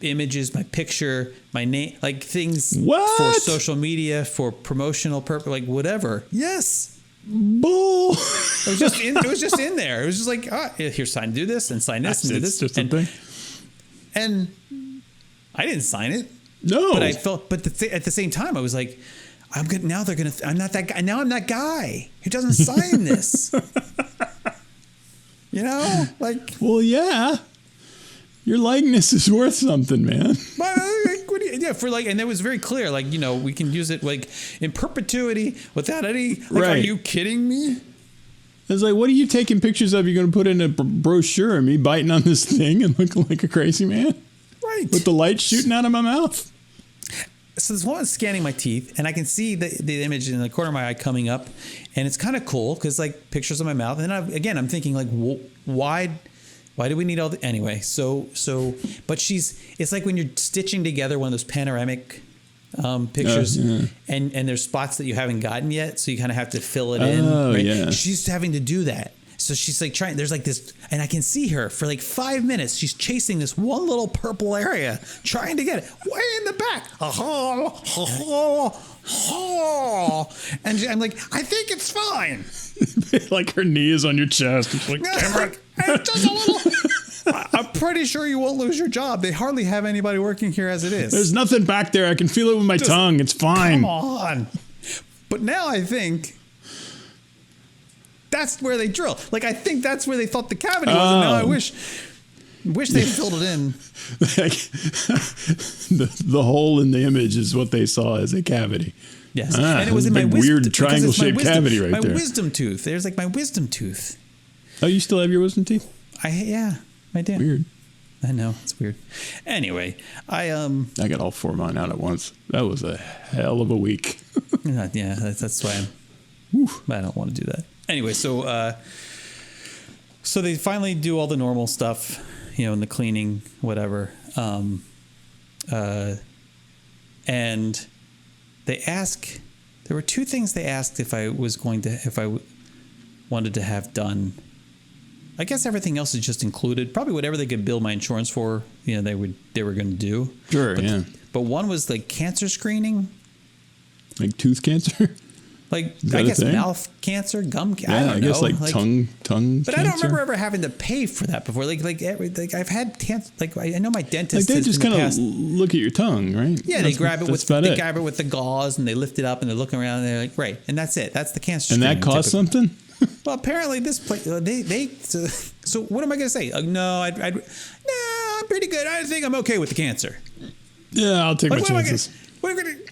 images, my picture, my name, like things for social media, for promotional purpose, like whatever. Yes. Bull. It was just in there. It was just like, here, sign, do this and sign this and do this. Just something. And I didn't sign it. No. But I felt, at the same time, I was like, I'm good. Now I'm not that guy. Now I'm that guy who doesn't sign this. You know, like. Well, yeah. Your likeness is worth something, man. And it was very clear, like, you know, we can use it like in perpetuity without any. Like, right. Are you kidding me? It's like, what are you taking pictures of? You're going to put in a brochure of me biting on this thing and looking like a crazy man? Right. With the light shooting out of my mouth? So this woman's scanning my teeth, and I can see the image in the corner of my eye coming up, and it's kind of cool because, like, pictures of my mouth. And then I'm thinking, like, why do we need all the... Anyway, so but it's like when you're stitching together one of those panoramic pictures, yeah. and there's spots that you haven't gotten yet, so you kind of have to fill it in. Oh, right? yeah. She's having to do that. So she's like trying, there's like this, and I can see her for like 5 minutes. She's chasing this one little purple area, trying to get it way in the back. And I'm like, I think it's fine. Like her knee is on your chest. It's like, damn it. Just a little. I'm pretty sure you won't lose your job. They hardly have anybody working here as it is. There's nothing back there. I can feel it with my tongue. It's fine. Come on. But now I think that's where they drill. Like, I think that's where they thought the cavity was. And now I wish they filled it in. the hole in the image is what they saw as a cavity. Yes. And it was in my weird triangle-shaped cavity right there. My wisdom tooth. There's like my wisdom tooth. Oh, you still have your wisdom teeth? Yeah, I do. Weird. I know, it's weird. Anyway, I got all 4 of mine out at once. That was a hell of a week. yeah, that's why I don't want to do that. Anyway, so they finally do all the normal stuff, and the cleaning, whatever. And they ask. There were 2 things they asked if I wanted to have done. I guess everything else is just included. Probably whatever they could bill my insurance for, they were going to do. Sure, yeah. But one was like cancer screening. Like tooth cancer? Like, I guess mouth cancer, gum cancer. Yeah, I don't know. guess like tongue But cancer. I don't remember ever having to pay for that before. Like I've had cancer. Like I know my dentist. Like they just kind of look at your tongue, right? Yeah, they grab it with the gauze and they lift it up and they're looking around and they're like, right, and that's it. That's the cancer. And that costs something. Well, apparently this place so what am I going to say? No, I'm pretty good. I think I'm okay with the cancer. Yeah, I'll take my chances. What am I going to?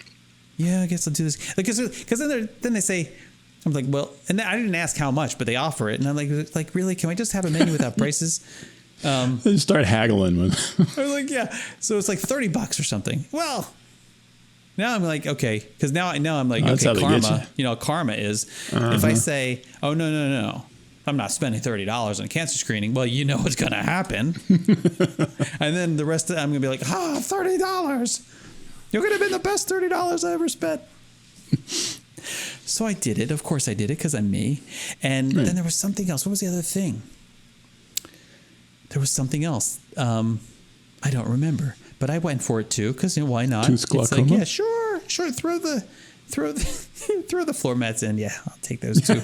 Yeah, I guess I'll do this. Because then they say, I'm like, well, and I didn't ask how much, but they offer it, and I'm like, really? Can we just have a menu without prices? They start haggling with. I was like, yeah. So it's like $30 or something. Well, now I'm like, okay, because now I'm like, okay, karma. Karma is if I say, oh no, I'm not spending $30 on a cancer screening. Well, you know what's going to happen, and then the rest of it, I'm going to be like, $30. You're going to be the best $30 I ever spent. So I did it. Of course I did it because I'm me. And then there was something else. What was the other thing? There was something else. I don't remember. But I went for it too because why not? Tooth glaucoma? It's like, yeah, sure. Throw the floor mats in. Yeah, I'll take those too.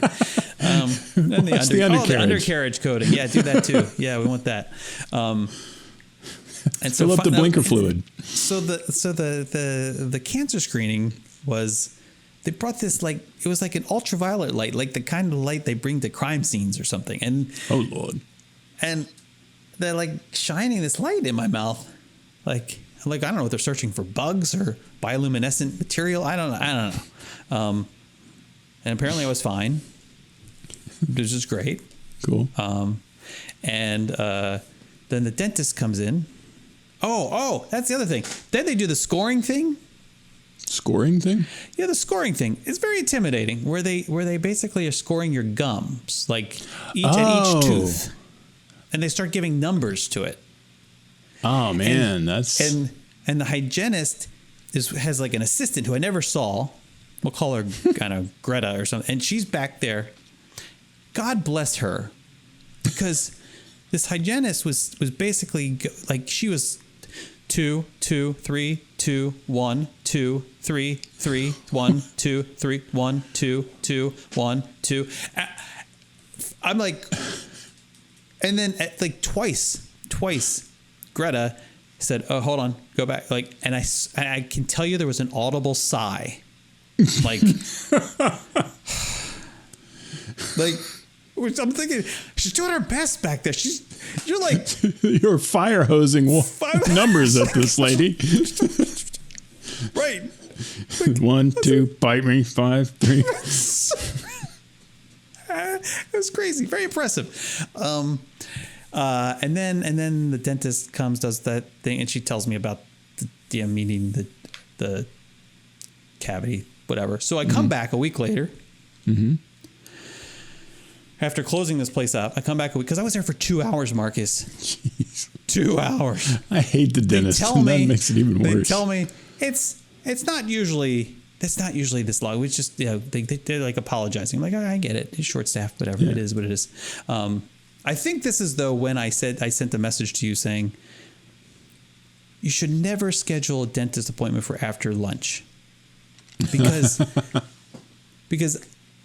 And the undercarriage. The undercarriage coating. Yeah, do that too. Yeah, we want that. And fill up the blinker fluid. So the cancer screening was, they brought this it was like an ultraviolet light, like the kind of light they bring to crime scenes or something. And oh Lord. And they're like shining this light in my mouth, like I don't know what they're searching for, bugs or bioluminescent material. I don't know. And apparently I was fine. Which is great. Cool. And then the dentist comes in. Oh, that's the other thing. Then they do the scoring thing. Scoring thing? Yeah, the scoring thing. It's very intimidating. Where they basically are scoring your gums, like at each tooth, and they start giving numbers to it. Oh man, that's and the hygienist has like an assistant who I never saw. We'll call her kind of Greta or something, and she's back there. God bless her, because this hygienist was basically like she was 2 2 3 2 1 2 3 3 1 2 3 1 2 2 1 2. I'm like, and then like twice, Greta said, "Oh, hold on, go back." Like, and I can tell you there was an audible sigh, like. Which I'm thinking, she's doing her best back there. You're like... You're fire hosing numbers at this lady. Right. 1, 2, bite me, 5, 3. It was crazy. Very impressive. And then the dentist comes, does that thing, and she tells me about the meeting the cavity, whatever. So I come back a week later. Mm-hmm. After closing this place up, I come back because I was there for 2 hours, Marcus. Jeez. 2 hours. I hate the dentist. That makes it even worse. They tell me it's it's not usually. That's not usually this long. We just, they're like apologizing. I'm like, oh, I get it. It's short staffed, whatever. Yeah. It is what it is. I think this is though when I sent a message to you saying you should never schedule a dentist appointment for after lunch because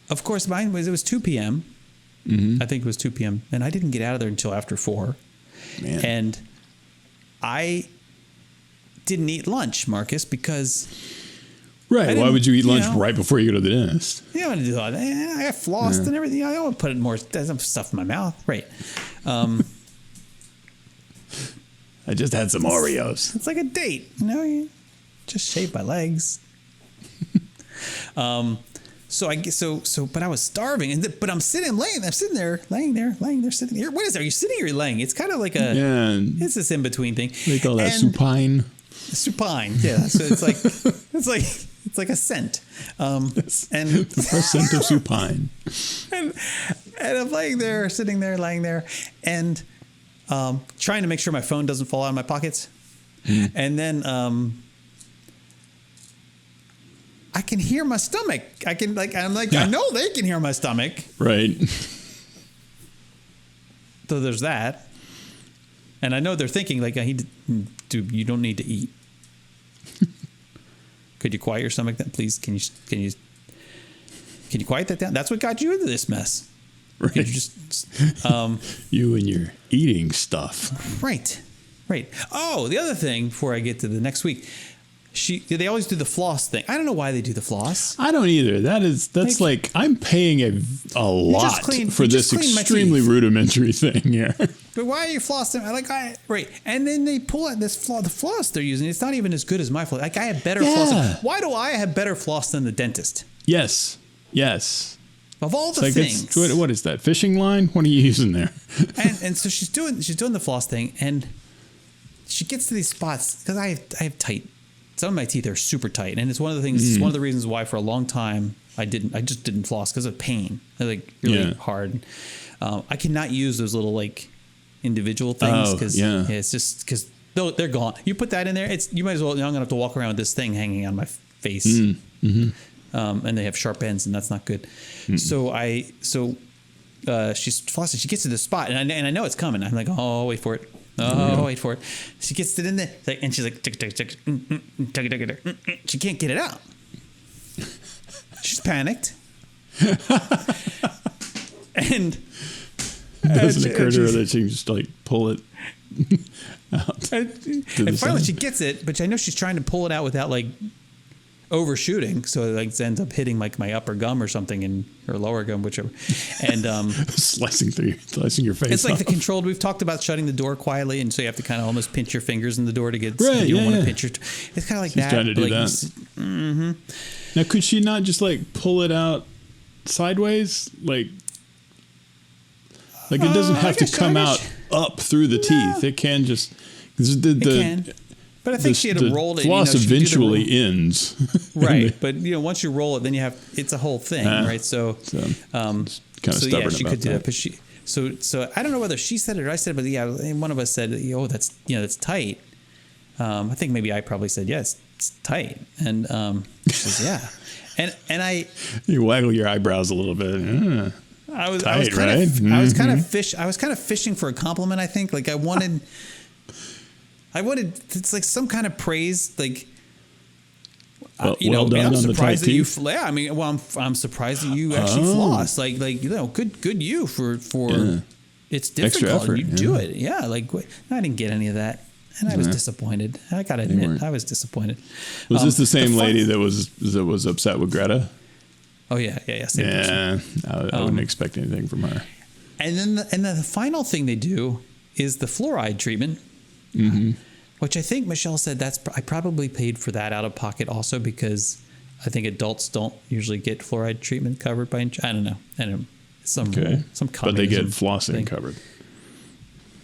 of course it was 2 p.m. I think it was 2 p.m. and I didn't get out of there until after 4. Man. And I didn't eat lunch, Marcus, because. Right. Why would you eat lunch right before you go to the dentist? You don't want to do all that. I got flossed and everything. I don't want to put more stuff in my mouth. Right. I just had some Oreos. It's like a date. You just shave my legs. But I was starving, but I'm sitting there. What is it? Are you sitting or laying? It's kind of like it's this in between thing. They call that supine. Supine, yeah. So it's like a scent, and the first scent of supine. And I'm sitting there, laying there, and trying to make sure my phone doesn't fall out of my pockets, and then I can hear my stomach. I know they can hear my stomach, right? So there's that, and I know they're thinking like, dude, you don't need to eat. Could you quiet your stomach then, please? Can you quiet that down? That's what got you into this mess. Right. Could you just you and your eating stuff. Right. Oh, the other thing before I get to the next week, they always do the floss thing. I don't know why they do the floss. I don't either. That's like I'm paying a lot for this extremely rudimentary thing here. But why are you flossing? Right. And then they pull out the floss they're using. It's not even as good as my floss. Like I have better floss. Why do I have better floss than the dentist? Yes. Of all the things. What is that? Fishing line? What are you using there? and so she's doing the floss thing, and she gets to these spots because I have tight. Some of my teeth are super tight, and it's one of the things. It's one of the reasons why for a long time I just didn't floss because of pain. Like really hard. I cannot use those little like individual things because it's just because they're gone. You put that in there, you might as well. I'm gonna have to walk around with this thing hanging on my face, and they have sharp ends, and that's not good. So she's flossing. She gets to the spot, and I know it's coming. I'm like, oh, wait for it. Wait for it. She gets it in there, and she's like, she can't get it out. She's panicked. And it doesn't occur to her that she can just like pull it out. And finally she gets it, but I know she's trying to pull it out without like overshooting, so it like ends up hitting like my upper gum or something, or lower gum, whichever, and slicing your face. It's like off. the controlled. We've talked about shutting the door quietly, and so you have to kind of almost pinch your fingers in the door to get. Right, you don't want to pinch your. It's kind of like She's that. Trying to do that. Now, could she not just like pull it out sideways, like it doesn't have to come out up through the teeth? It can just. It can. But I think she had to roll it. Floss eventually ends. Right. But, once you roll it, then it's a whole thing, right? So kind of stubborn about she could do that. But so I don't know whether she said it or I said it, but one of us said, that's tight. I think maybe I probably said, yes, it's tight. And she says, yeah. And you waggle your eyebrows a little bit. I was tight, kind right? of, I was kind of fishing for a compliment, I think. Like I wanted, it's like some kind of praise, like, well done I'm on the tight surprised that you, teeth. yeah, I mean, well, I'm surprised that you actually floss. Like, good you for it's difficult. effort, You do it. Yeah. Like I didn't get any of that. And I was disappointed. I gotta admit, I was disappointed. Was this the same lady that was upset with Greta? Oh yeah. Same person. I wouldn't expect anything from her. And then the final thing they do is the fluoride treatment, which I think Michelle said I probably paid for that out of pocket also because I think adults don't usually get fluoride treatment covered by. I don't know. Some but they get flossing covered.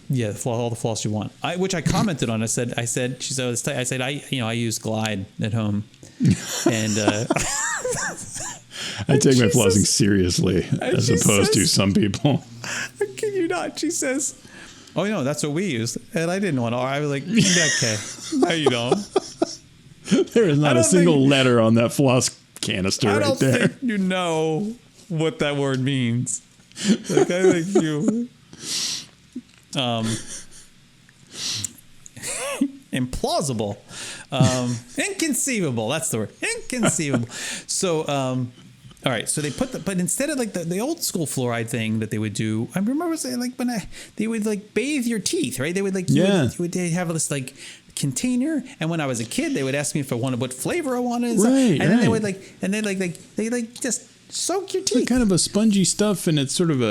Yeah, all the floss you want. Which I commented on. I said, she said, I said, I use Glide at home, and I take my flossing seriously as opposed to some people. I kid you not. She says, "Oh no, that's what we use," and I didn't want to. I was like, "Okay, no, you don't." There is not a single letter on that floss canister I right don't there. think you know what that word means. Like, I think you. Implausible. Inconceivable. That's the word. Inconceivable. So, all right. So they put but instead of like the old school fluoride thing that they would do, I remember saying like they would like bathe your teeth, right? They would like, they have this like container. And when I was a kid, they would ask me if I wanted what flavor I wanted. And, and then they would they just soak your teeth. It's kind of a spongy stuff. And it's sort of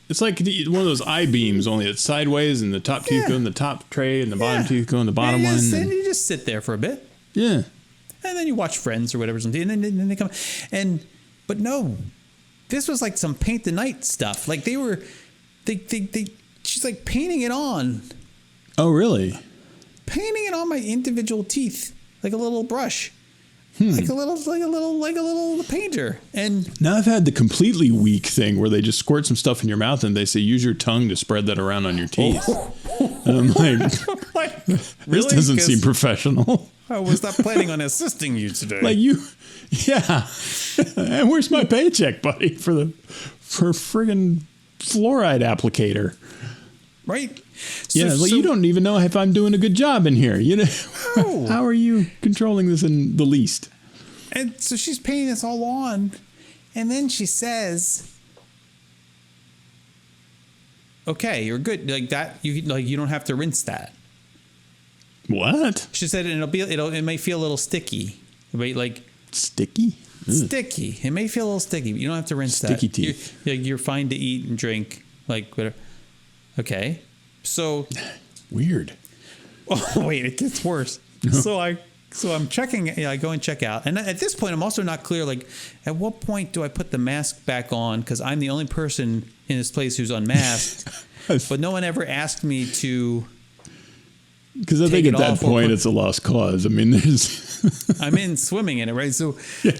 it's like one of those I-beams, only it's sideways, and the top teeth go in the top tray, and the bottom teeth go in the bottom one. And you just sit there for a bit. Yeah. And then you watch Friends or whatever, something, and then they come. But no, this was like some paint the night stuff. Like she's like painting it on. Oh, really? Painting it on my individual teeth, like a little brush. Like a little painter. And now I've had the completely weak thing where they just squirt some stuff in your mouth and they say use your tongue to spread that around on your teeth. And I'm like, this really? doesn't seem professional. I was not planning on assisting you today. Like yeah. And where's my paycheck, buddy, for friggin' fluoride applicator? Right? Yeah, so you don't even know if I'm doing a good job in here. You know, no. How are you controlling this in the least? And so she's painting this all on, and then she says, "Okay, you're good. Like that. You don't have to rinse that." What? She said, and it may feel a little sticky. It may like sticky. Sticky. It may feel a little sticky, but you don't have to rinse sticky that. Teeth. You're fine to eat and drink, like whatever. Okay. So weird. Oh wait, it gets worse. So I'm checking. I go and check out, and at this point, I'm also not clear. Like, at what point do I put the mask back on? Because I'm the only person in this place who's unmasked. But no one ever asked me to. Because I think at that point it's a lost cause. I mean, there's. I'm in swimming in it, right? So. Yeah.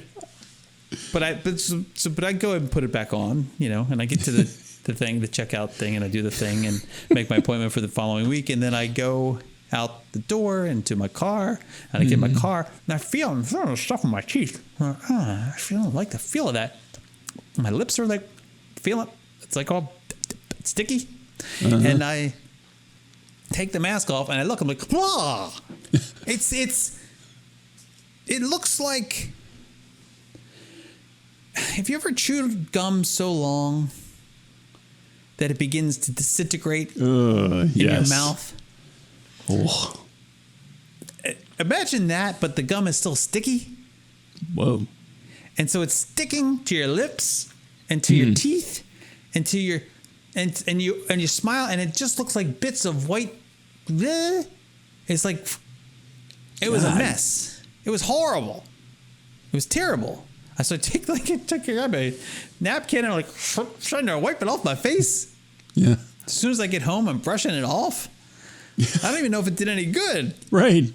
But I go ahead and put it back on, and I get to the checkout thing, and I do the thing and make my appointment for the following week. And then I go out the door into my car, and I get in my car, and I'm feeling stuff in my teeth. I don't like the feel of that. My lips are like, it's like all sticky. And I take the mask off, and I look, I'm like, ah! It looks like, have you ever chewed gum so long that it begins to disintegrate in your mouth? Oh. Imagine that, but the gum is still sticky. Whoa. And so it's sticking to your lips and to your teeth and to your and you smile, and it just looks like bits of white. It's like it was a mess. It was horrible. It was terrible. So I took a napkin and I'm like trying to wipe it off my face. Yeah. As soon as I get home, I'm brushing it off. I don't even know if it did any good. Right.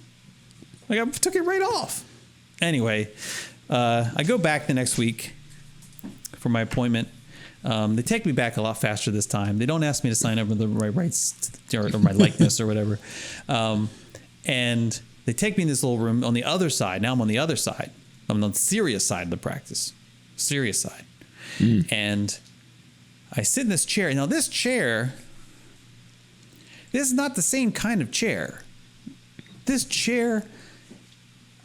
Like I took it right off. Anyway, I go back the next week for my appointment. They take me back a lot faster this time. They don't ask me to sign over the rights or my likeness or whatever. And they take me in this little room on the other side. Now I'm on the other side. I'm on the serious side of the practice. Serious side. And I sit in this chair. Now this is not the same kind of chair. This chair,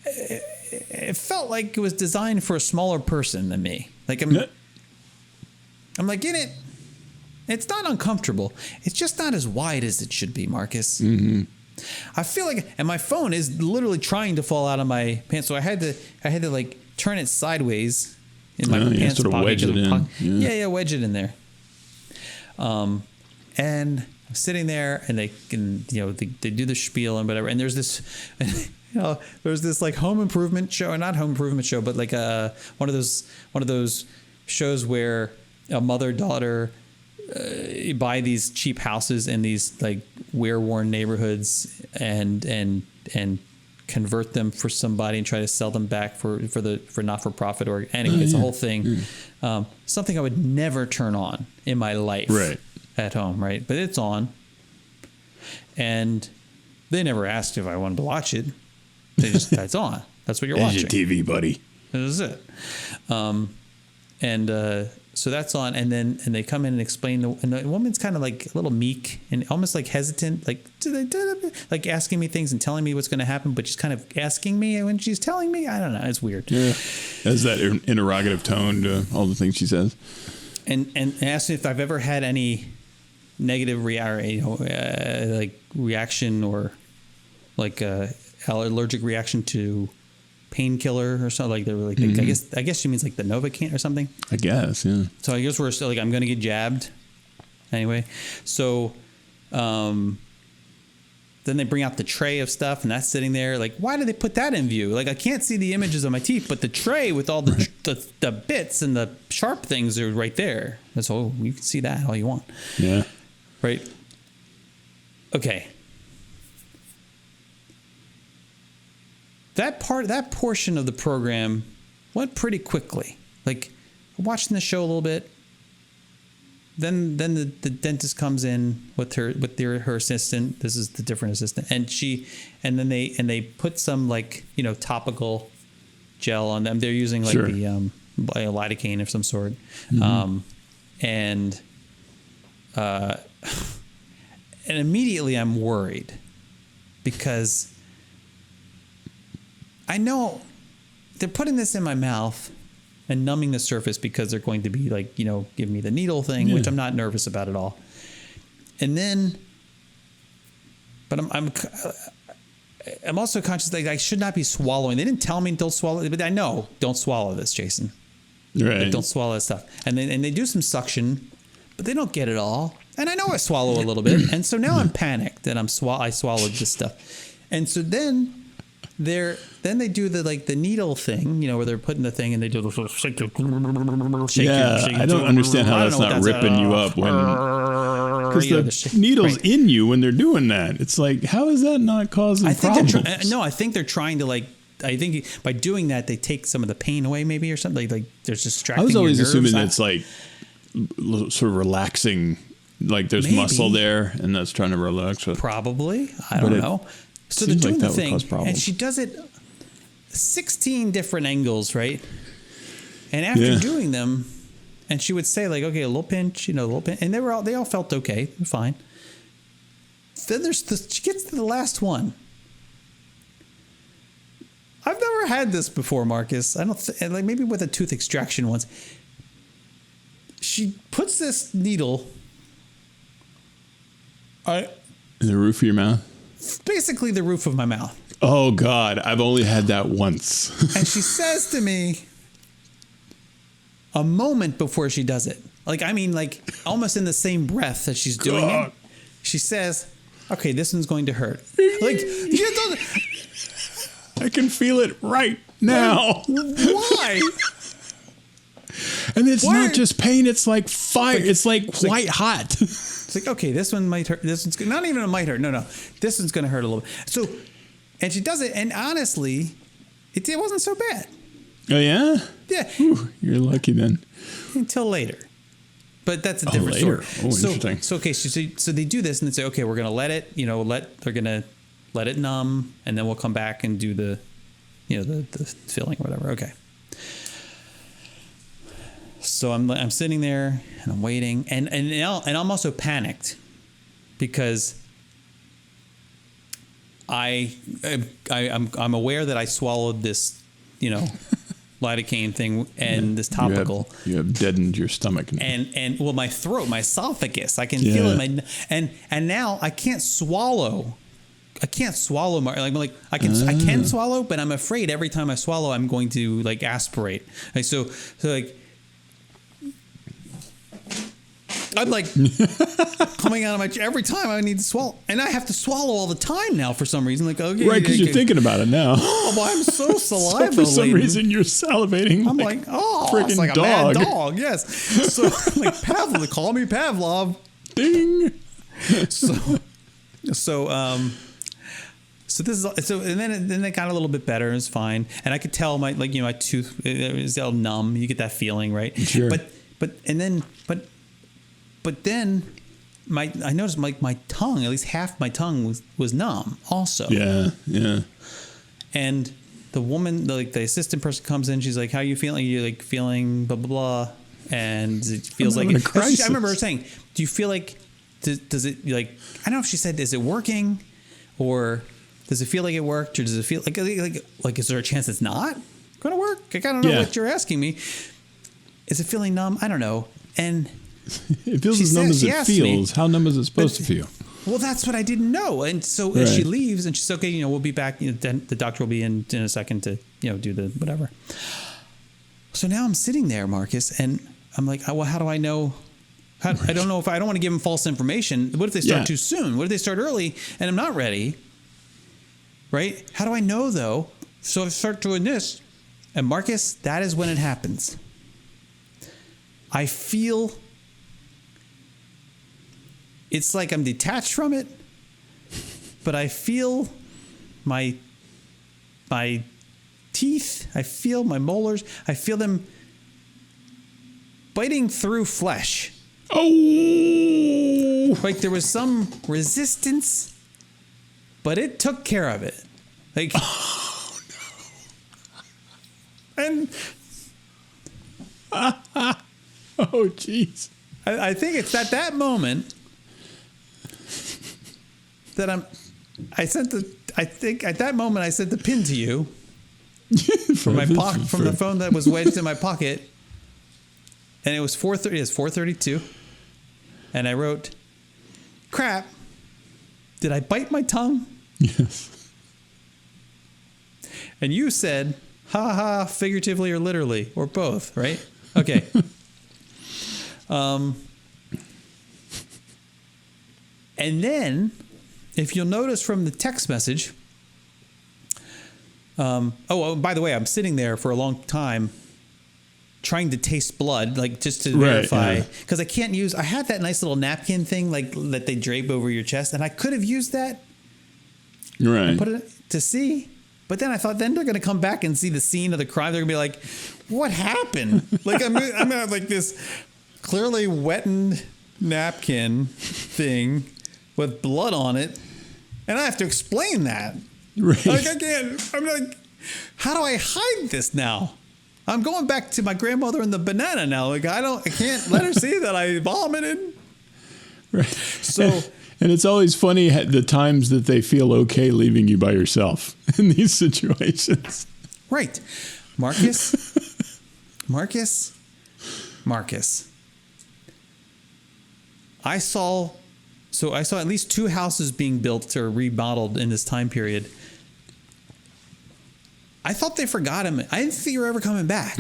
it felt like it was designed for a smaller person than me. Like I'm like in it. It's not uncomfortable. It's just not as wide as it should be, Marcus. Mm-hmm. I feel like, and my phone is literally trying to fall out of my pants, so I had to like turn it sideways in my pants sort of pocket. Wedge it in. Yeah, wedge it in there. And I'm sitting there, and they can, they do the spiel and whatever. And there's this, there's this like home improvement show, not home improvement show, but like one of those shows where a mother-daughter buy these cheap houses in these like wear-worn neighborhoods and convert them for somebody and try to sell them back for not-for-profit or anyway, it's a whole thing. Something I would never turn on in my life at home, right? But it's on, and they never asked if I wanted to watch it. They just it's on. That's what you're There's watching. your TV, buddy. This is it. So that's on, and they come in and explain, and the woman's kind of like a little meek and almost like hesitant, like asking me things and telling me what's going to happen, but she's kind of asking me when she's telling me. I don't know. It's weird. Yeah. Has that interrogative tone to all the things she says. And asked me if I've ever had any negative reaction or like allergic reaction to painkiller or something. Like they were like, I guess she means like the Novocaine or something. I guess, yeah. So I guess we're still like, I'm going to get jabbed anyway. So then they bring out the tray of stuff, and that's sitting there. Like, why did they put that in view? Like, I can't see the images of my teeth, but the tray with all the bits and the sharp things are right there. That's all. You can see that all you want. Yeah. Right. Okay. That portion of the program went pretty quickly. Like, watching the show a little bit. Then the dentist comes in with her assistant. This is the different assistant, and then they put some like topical gel on them. They're using like sure. the lidocaine of some sort, and immediately I'm worried because I know they're putting this in my mouth and numbing the surface because they're going to be like, give me the needle thing, which I'm not nervous about at all. And then, but I'm also conscious that I should not be swallowing. They didn't tell me don't swallow it, but I know don't swallow this, Jason. Right. Like, don't swallow that stuff. And they do some suction, but they don't get it all. And I know I swallow a little bit. And so now I'm panicked that I swallowed this stuff. And so then they do the needle thing, where they're putting the thing and they do the sort of shake. I don't understand how that's not ripping you up when because the needle's in you when they're doing that. It's like, how is that not causing problems? I think they're trying to I think by doing that they take some of the pain away, maybe, or something. Like there's distracting. I was always your nerves. assuming it's like sort of relaxing, like there's muscle there and that's trying to relax. Probably, I don't know. So they're doing the thing, and she does it 16 different angles, right? And after doing them, and she would say like, okay, a little pinch, a little pinch, and they all felt okay, fine. Then she gets to the last one. I've never had this before, Marcus. I don't like maybe with a tooth extraction once. She puts this needle in the roof of your mouth. Basically the roof of my mouth. Oh God, I've only had that once. And she says to me a moment before she does it, like almost in the same breath that she's doing it, she says, okay, this one's going to hurt. Like, I can feel it right now. Why? And it's not just pain, it's like fire. It's like white hot. It's like, okay, this one might hurt. This one's not even it might hurt. No. This one's going to hurt a little bit. So, and she does it. And honestly, it wasn't so bad. Oh, yeah? Yeah. Whew, you're lucky then. Until later. But that's a different story. Interesting. So, okay. So they do this and they say, okay, we're going to let it, they're going to let it numb. And then we'll come back and do the filling or whatever. Okay. So I'm sitting there and I'm waiting and I'm also panicked because I'm aware that I swallowed this lidocaine thing and this topical. You have deadened your stomach now. And my throat, my esophagus, I can feel it. And now I can't swallow. I can't swallow. I can swallow, but I'm afraid every time I swallow, I'm going to aspirate. So I'm coming out of my every time I need to swallow, and I have to swallow all the time now for some reason. Okay, right? Because you're thinking about it now. Oh, well, I'm so saliva. So for some reason, you're salivating. I'm it's like dog. A mad dog. Yes. So like Pavlov, call me Pavlov. Ding. So this is and then it got a little bit better. It was fine, and I could tell my tooth is all numb. You get that feeling, right? Sure. But then I noticed my tongue, at least half my tongue was numb also. Yeah. And the woman, like the assistant person comes in. She's like, "How are you feeling? Are you like feeling blah blah blah?" And it feels like having a crisis. I remember her saying, "Do you feel like does it like I don't know if she said is it working or does it feel like it worked or does it feel like is there a chance it's not going to work? Like, I don't know what you're asking me. Is it feeling numb? I don't know." And it feels as numb as it feels. How numb is it supposed to feel? Well, that's what I didn't know. And so as she leaves and she's okay, we'll be back. Then the doctor will be in a second to, do the whatever. So now I'm sitting there, Marcus, and I'm like, well, how do I know? I don't know if I don't want to give them false information. What if they start too soon? What if they start early and I'm not ready? Right? How do I know though? So I start doing this, and Marcus, that is when it happens. I feel. It's like I'm detached from it, but I feel my teeth, I feel my molars, I feel them biting through flesh. Oh! Like there was some resistance, but it took care of it. Like, oh no. And oh jeez. I think it's at that moment that I think at that moment I sent the pin to you from my pocket, from the phone that was wedged in my pocket, and it was 4:30. It's 4:32, and I wrote, "Crap! Did I bite my tongue?" Yes. And you said, "Ha ha!" Figuratively or literally or both, right? Okay. And then, if you'll notice from the text message, by the way, I'm sitting there for a long time trying to taste blood, like just to verify, because I can't use, I had that nice little napkin thing like that they drape over your chest, and I could have used that. Right. Put it to see. But then I thought, then they're going to come back and see the scene of the crime. They're going to be like, what happened? Like, I'm going to have like this clearly wetted napkin thing with blood on it. And I have to explain that. Right. Like, I can't, I'm like, how do I hide this now? I'm going back to my grandmother and the banana now. Like, I can't let her see that I vomited. Right. So. And it's always funny the times that they feel okay leaving you by yourself in these situations. Right. Marcus. I saw at least 2 houses being built or remodeled in this time period. I thought they forgot him. I didn't think you were ever coming back.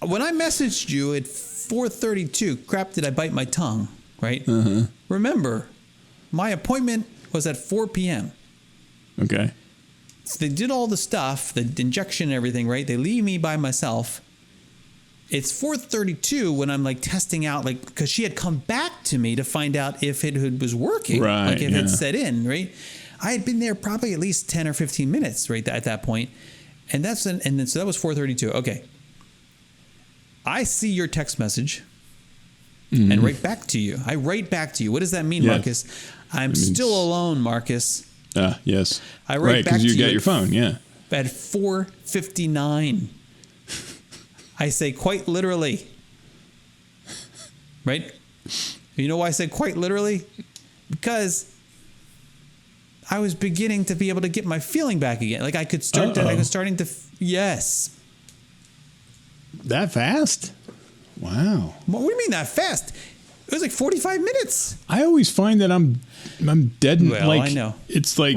When I messaged you at 4:32, crap, did I bite my tongue? Right? Uh-huh. Remember, my appointment was at 4 p.m. Okay. So they did all the stuff, the injection and everything, right? They leave me by myself. It's 4:32 when I'm like testing out, like, because she had come back to me to find out if it was working, right? Like if it set in, right? I had been there probably at least 10 or 15 minutes, right, at that point, and so that was 4:32. Okay, I see your text message. Mm-hmm. And write back to you. I write back to you. What does that mean, Marcus? I'm still alone, Marcus. Yes. I write back to you. Because you got your phone, yeah. At 4:59. I say quite literally. Right? You know why I said quite literally? Because I was beginning to be able to get my feeling back again. Like I was starting to, yes. That fast? Wow. What do you mean that fast? It was like 45 minutes. I always find that I'm deadened. Well, like, I know. It's like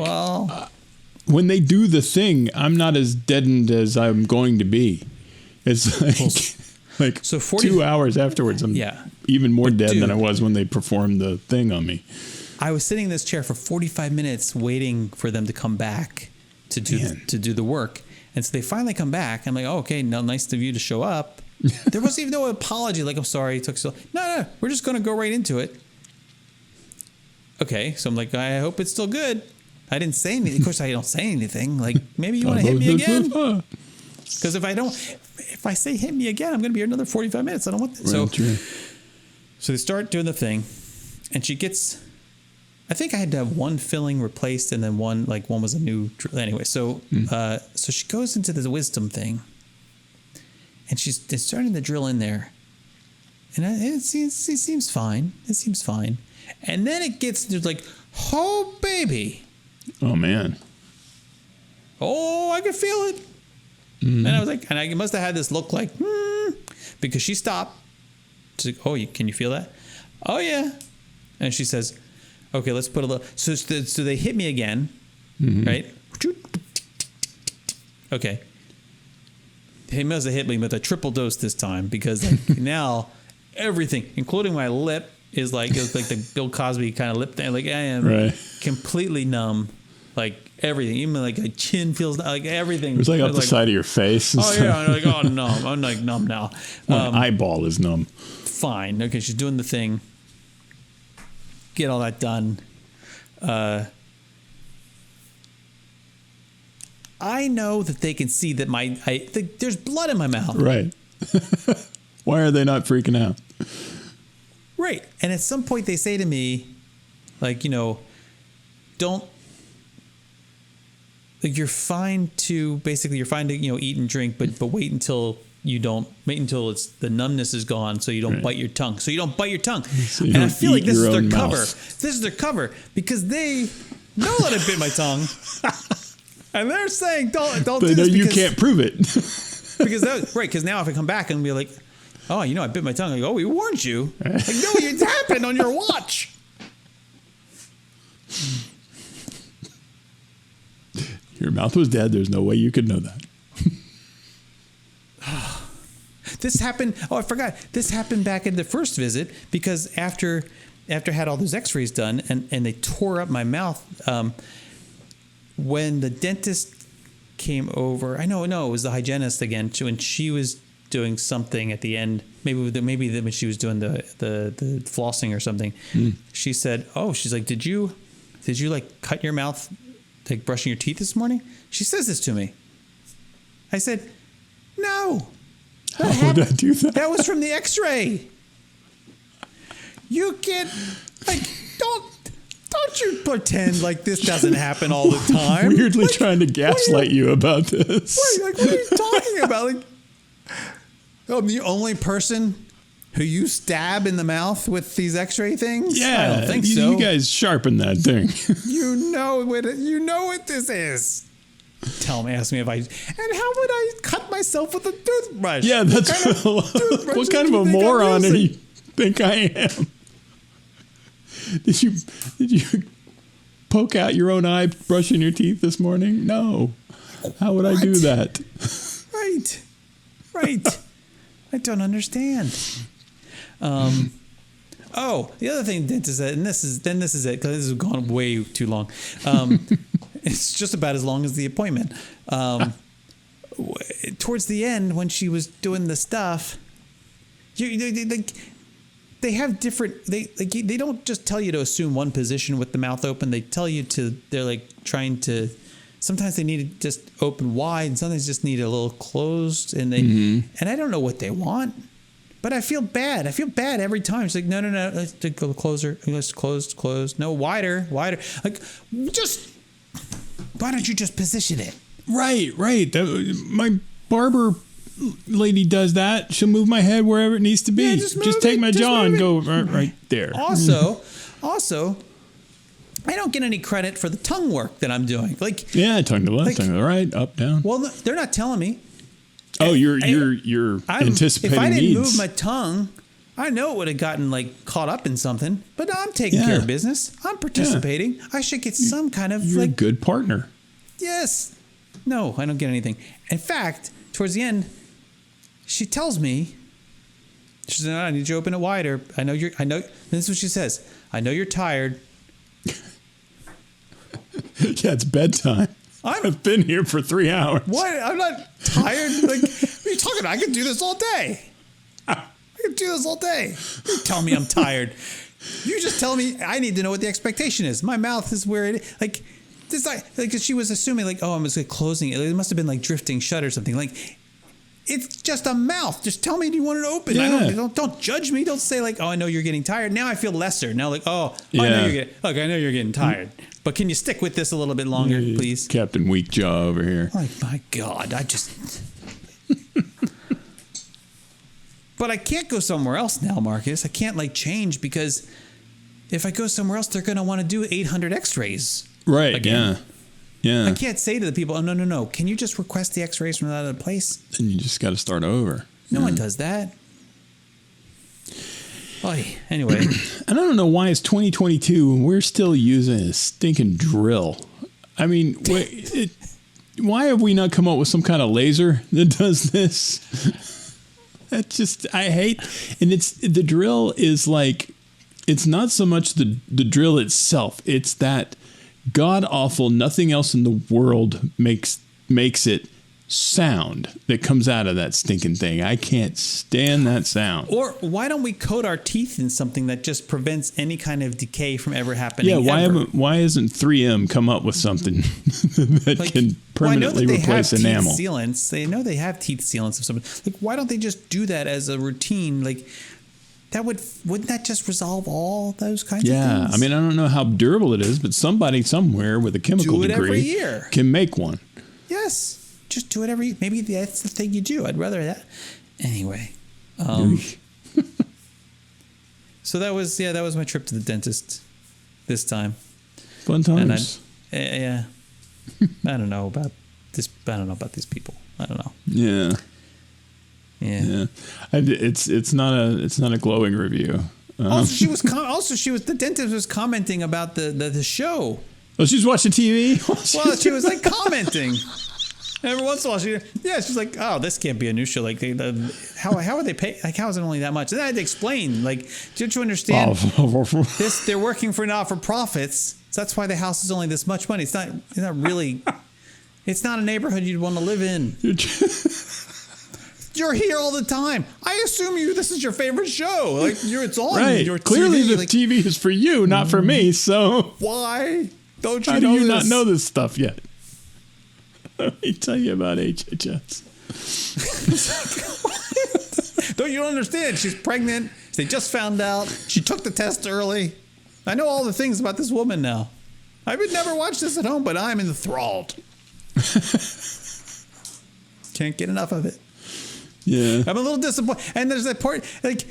when they do the thing, I'm not as deadened as I'm going to be. It's like so 2 hours afterwards, I'm even more dead than I was when they performed the thing on me. I was sitting in this chair for 45 minutes waiting for them to come back to do the work. And so they finally come back. I'm like, oh, okay, nice of you to show up. There wasn't even no apology. Like, I'm sorry it took so. No, we're just going to go right into it. Okay, so I'm like, I hope it's still good. I didn't say anything. Of course, I don't say anything. Like, maybe you want to hit me again? Because if I say hit me again, I'm going to be here another 45 minutes. I don't want that. So they start doing the thing, and she gets I think I had to have one filling replaced, and then one was a new. Anyway, so so she goes into the wisdom thing, and she's starting to drill in there, and it seems fine. It seems fine, and then it gets to like, oh baby, Oh man. oh I can feel it, and I was like, and I must have had this look like, because she stopped. She's like, oh, can you feel that? Oh yeah, and she says, okay, let's put a little. So they hit me again, right? Okay. They must have hit me with a triple dose this time, because like, now everything, including my lip, is like the Bill Cosby kind of lip thing. Like I am completely numb, like everything. Even like my chin feels like everything. It was like up the side of your face. Oh yeah, I'm like numb. I'm like numb now. My eyeball is numb. Fine. Okay, she's doing the thing. Get all that done. I know that they can see that there's blood in my mouth. Right. Why are they not freaking out? Right. And at some point they say to me, like, don't, like, you're fine to eat and drink, but wait until it's the numbness is gone, so you don't bite your tongue. So and I feel like this is their cover. This is their cover, because they know that I bit my tongue, and they're saying don't do this. But you can't prove it. Because now if I come back and be like, oh, I bit my tongue. Like, oh, we warned you. Like, no, it happened on your watch. Your mouth was dead. There's no way you could know that. This happened. Oh, I forgot. This happened back in the first visit, because after I had all those X-rays done and they tore up my mouth. When the dentist came over, it was the hygienist again. When she was doing something at the end, maybe when she was doing the flossing or something, she said, "Oh, she's like, did you like cut your mouth, like brushing your teeth this morning?" She says this to me. I said, "No." How would I do that? That was from the X-ray. You can't, don't you pretend like this doesn't happen all the time. Weirdly trying to gaslight you about this. Right, what are you talking about? Like, I'm the only person who you stab in the mouth with these X-ray things? Yeah, I don't think so. You guys sharpen that thing. You know what this is. Ask me if and how would I cut myself with a toothbrush? Yeah, that's what kind of a moron do you think I am? Did you poke out your own eye brushing your teeth this morning? No. How would I do that? Right. I don't understand. Oh, the other thing dentist said, and this is it, because this has gone way too long. It's just about as long as the appointment. Towards the end, when she was doing the stuff, they have different. They don't just tell you to assume one position with the mouth open. They tell you to. They're like trying to. Sometimes they need to just open wide, and sometimes just need a little closed. And and I don't know what they want. But I feel bad. I feel bad every time. She's like, no. Let's go closer. Let's close. No, wider. Like, why don't you just position it? Right. My barber lady does that. She'll move my head wherever it needs to be. Yeah, just take my jaw and go right there. Also, I don't get any credit for the tongue work that I'm doing. Like, yeah, tongue to the left, tongue to the right, up, down. Well, they're not telling me. Oh, you're anticipating if I didn't needs. move my tongue, I know it would have gotten caught up in something. But I'm taking care of business. I'm participating. Yeah. I should get some kind of you're a good partner. Yes. No, I don't get anything. In fact, towards the end, she tells me, she says, "I need you to open it wider. I know." This is what she says. "I know you're tired." Yeah, it's bedtime. I've been here for 3 hours. What? I'm not tired. What are you talking about? I could do this all day. You tell me I'm tired. You just tell me I need to know what the expectation is. My mouth is where it is. Like she was assuming oh, I'm just closing it. It must have been drifting shut or something. It's just a mouth. Just tell me, do you want it open? Yeah. Don't judge me. Don't say like, oh, I know you're getting tired. Now I feel lesser. Now like, I know you're getting tired. But can you stick with this a little bit longer, please? Captain Weak Jaw over here. Like, my God, But I can't go somewhere else now, Marcus. I can't like change because if I go somewhere else, they're going to want to do 800 x-rays. Right, again. Yeah. I can't say to the people, oh, no. Can you just request the x-rays from that other place? And you just got to start over. No one does that. Oy. Anyway. And I don't know why it's 2022 and we're still using a stinking drill. I mean, why have we not come up with some kind of laser that does this? I hate. And the drill is like, it's not so much the drill itself. It's that god awful, nothing else in the world makes it sound that comes out of that stinking thing. I can't stand that sound. Or why don't we coat our teeth in something that just prevents any kind of decay from ever happening? Yeah, why isn't 3M come up with something that can permanently replace enamel? Sealants. They know they have teeth sealants of something. Like, why don't they just do that as a routine? Like, wouldn't that just resolve all those kinds of things? Yeah, I mean, I don't know how durable it is, but somebody somewhere with a chemical degree every year. Can make one. Yes. Just do it maybe that's the thing you do. I'd rather that. Anyway. So that was my trip to the dentist this time. Fun times. And I don't know about this. I don't know about these people. I don't know. Yeah. It's not a glowing review. The dentist was commenting about the show. Oh, she's watching TV? Well, she was like commenting. Every once in a while, she's like, "Oh, this can't be a new show. Like, how are they pay? Like, how is it only that much?" And I had to explain. Like, don't you understand? This they're working for not-for-profits, so that's why the house is only this much money. It's not really. It's not a neighborhood you'd want to live in. You're here all the time. I assume this is your favorite show. Like, it's on your TV. Clearly, the TV is for you, not for me. So why don't you? How do you not know this stuff yet? Let me tell you about HHS. You don't understand. She's pregnant. They just found out. She took the test early. I know all the things about this woman now. I would never watch this at home, but I'm enthralled. Can't get enough of it. Yeah. I'm a little disappointed. And there's that part, like,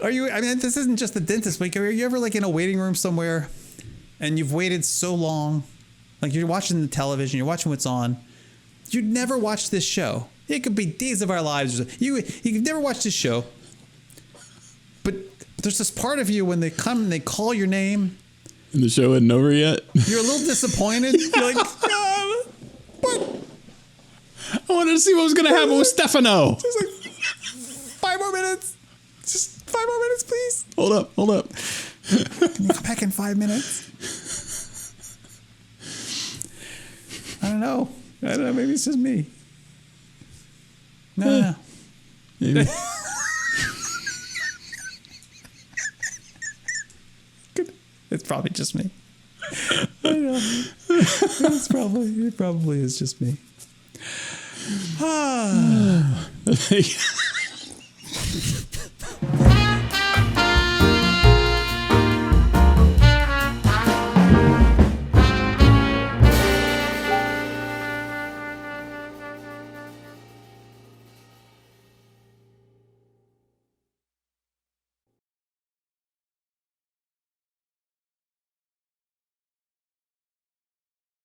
this isn't just the dentist, but are you ever like in a waiting room somewhere and you've waited so long? Like, you're watching the television, you're watching what's on. You'd never watch this show. It could be Days of Our Lives. You've never watched this show. But there's this part of you when they come and they call your name. And the show isn't over yet? You're a little disappointed. You're like, what? I wanted to see what was going to happen with Stefano. Just like 5 more minutes. Just 5 more minutes, please. Hold up. Can you come back in 5 minutes? I don't know. Maybe it's just me. No. Maybe. It's probably just me. I know. It probably is just me.